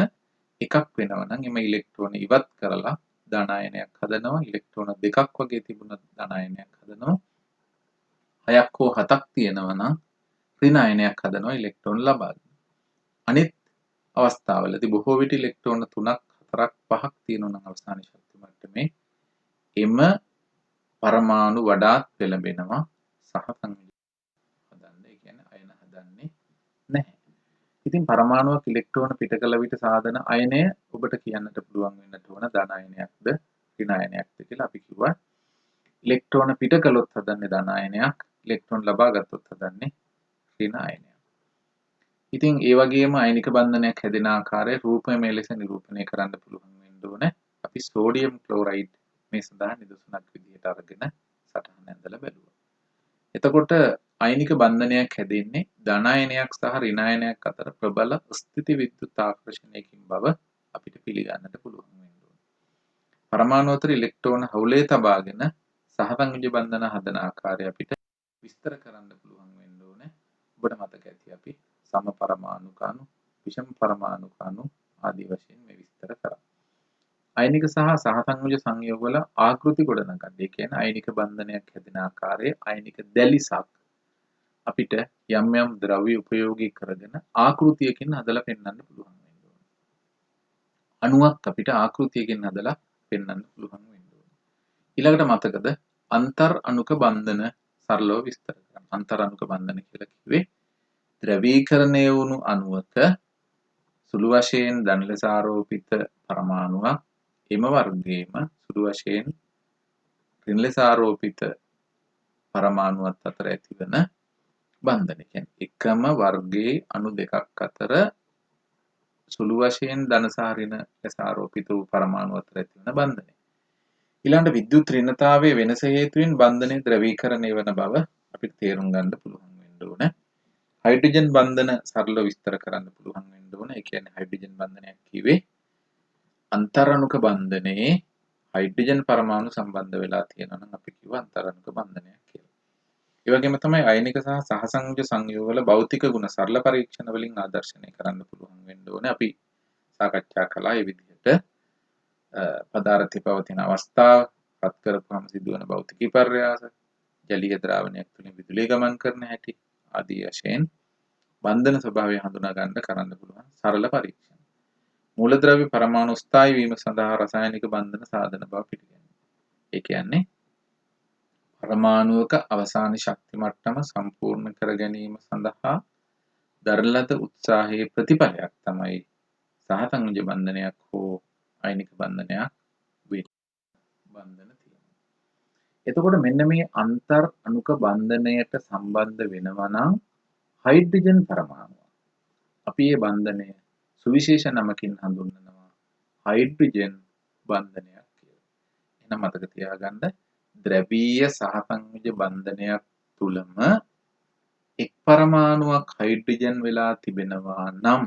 එකක් වෙනවා නම් එම ඉලෙක්ට්‍රෝන ඉවත් කරලා ධන අයනයක් හදනවා. ඉලෙක්ට්‍රෝන දෙකක් වගේ තිබුණ ධන අයනයක් හදනවා. 6ක් හෝ 7ක් තියෙනවා නම් ඍණ අයනයක් හදනවා ඉලෙක්ට්‍රෝන ලබා ගන්න. අනිත් අවස්ථාවලදී බොහෝ විට ඉලෙක්ට්‍රෝන 3ක් 4ක් 5ක් තියෙනවා නම් අවසාන ශක්ති මට්ටමේ එම පරමාණු වඩාත් පෙළඹෙනවා සහ සංයුජ හදන්න. ඒ කියන්නේ අයන හදන්නේ නැහැ. ඉතින් පරමාණුවක් ඉලෙක්ට්‍රෝන පිට කළ විට සාධන අයනය ඔබට කියන්නට පුළුවන් වෙන්නට ඕන ධන අයනයක්ද ඍණ අයනයක්ද කියලා. අපි කිව්වා ඉලෙක්ට්‍රෝන පිට කළොත් හදන්නේ ධන අයනයක්, ඉලෙක්ට්‍රෝන ලබා ගත්තොත් හදන්නේ ඍණ අයනයක්. ඉතින් ඒ වගේම අයනික බන්ධනයක් හැදෙන ආකාරය රූපමය ලෙස නිරූපණය කරන්න පුළුවන් වෙන්න ඕනේ. අපි සෝඩියම් ක්ලෝරයිඩ් මේ සඳහා නිදසුනක් විදිහට අරගෙන සටහන ඇඳලා බැලුවා. එතකොට අයනික බන්ධනයක් හැදෙන්නේ ධන අයනයක් සහ ඍණ අයනයක් අතර ප්‍රබල ස්ථිති විද්‍යුත් ආකර්ෂණයකින් බව අපිට පිළිගන්නට පුළුවන් වෙන්න ඕනේ. පරමාණු අතර ඉලෙක්ට්‍රෝන හවුලේ තබාගෙන සහසංයුජ බන්ධන හදන ආකාරය අපිට විස්තර කරන්න පුළුවන් වෙන්න ඕනේ. ඔබට මතක ඇති අපි සම පරමාණුක අණු, විෂම පරමාණුක අණු ආදී වශයෙන් මේ විස්තර කරා. අයනික සහ සහසංයුජ සංයෝගවල ආකෘති ගොඩනගන්න. ඒ කියන්නේ අයනික බන්ධනයක් හැදෙන ආකාරයේ අයනික දැලිසක් අපිට යම් යම් ද්‍රව්‍ය උපයෝගී කරගෙන ආකෘතියකින් හදලා පෙන්වන්න පුළුවන් වෙන්න ඕනේ. අණුවක් අපිට ආකෘතියකින් හදලා පෙන්වන්න පුළුවන් වෙන්න ඕනේ. ඊළඟට මතකද අන්තර් අණුක බන්ධන සරලව විස්තර කරන්න. අන්තර් අණුක බන්ධන කියලා කිව්වේ ද්‍රවීකරණය වුණු අණුවක සුළු වශයෙන් ධන ලෙස ආරෝපිත පරමාණුවක් එම වර්ගයේම සුළු වශයෙන් ඍණ ලෙස ආරෝපිත පරමාණුවත් අතර ඇතිවන බන්ධනය. කියන්නේ එකම වර්ගයේ අණු දෙකක් අතර සුළු වශයෙන් ධන සහ ඍණ ලෙස ආරෝපිත වූ පරමාණු අතර ඇතිවන බන්ධනය. ඊළඟට විද්‍යුත් ඍණතාවයේ වෙනස හේතුවෙන් බන්ධනය ද්‍රවීකරණය වන බව අපිට තේරුම් ගන්න පුළුවන් වෙන්න ඕන. හයිඩ්‍රජන් බන්ධන සරලව විස්තර කරන්න පුළුවන් වෙන්න ඕන. ඒ කියන්නේ හයිඩ්‍රජන් බන්ධනයක් කිව්වේ අන්තර් අණුක බන්ධනයේ හයිඩ්‍රජන් පරමාණු සම්බන්ධ වෙලා තියෙනවා නම් අපි කියව අන්තර් අණුක බන්ධනයක් කියලා. ඒ වගේම තමයි අයනික සහ සහසංයෝජ සංයෝගවල භෞතික ගුණ සරල පරීක්ෂණ වලින් ආදර්ශනය කරන්න පුළුවන් වෙන්න ඕනේ. අපි සාකච්ඡා කළා මේ විදිහට පදාර්ථයේ පවතින අවස්ථාව රත් කරපුවම සිදුවන භෞතික විපර්යාස, ජලීය ද්‍රාවණයක් තුලින් විදුලිය ගමන් කරන හැටි ආදී වශයෙන් බන්ධන ස්වභාවය හඳුනා ගන්න කරන්න පුළුවන් සරල පරීක්ෂණ. මූලද්‍රව්‍ය පරමාණු ස්ථායී වීම සඳහා රසායනික බන්ධන සාධන බව පිළිගන්නවා. ඒ කියන්නේ පරමාණුවක අවසාන ශක්ති මට්ටම සම්පූර්ණ කර ගැනීම සඳහා දරන ලද උත්සාහයේ ප්‍රතිඵලයක් තමයි සහසංයෝජ බන්ධනයක් හෝ අයනික බන්ධනයක් වෙන්නේ. බන්ධන තියෙනවා. එතකොට මෙන්න මේ අන්තර් අණුක බන්ධනයට සම්බන්ධ වෙනවා නම් හයිඩ්‍රජන් පරමාණුව. අපි මේ බන්ධනය සුවිශේෂ නමකින් හඳුන්වනවා හයිඩ්‍රජන් බන්ධනයක් කියලා. එහෙනම් මතක තියාගන්න ද්‍රවීය සහසංයෝජ බන්ධනයක් තුලම එක් පරමාණුවක් හයිඩ්‍රජන් වෙලා තිබෙනවා නම්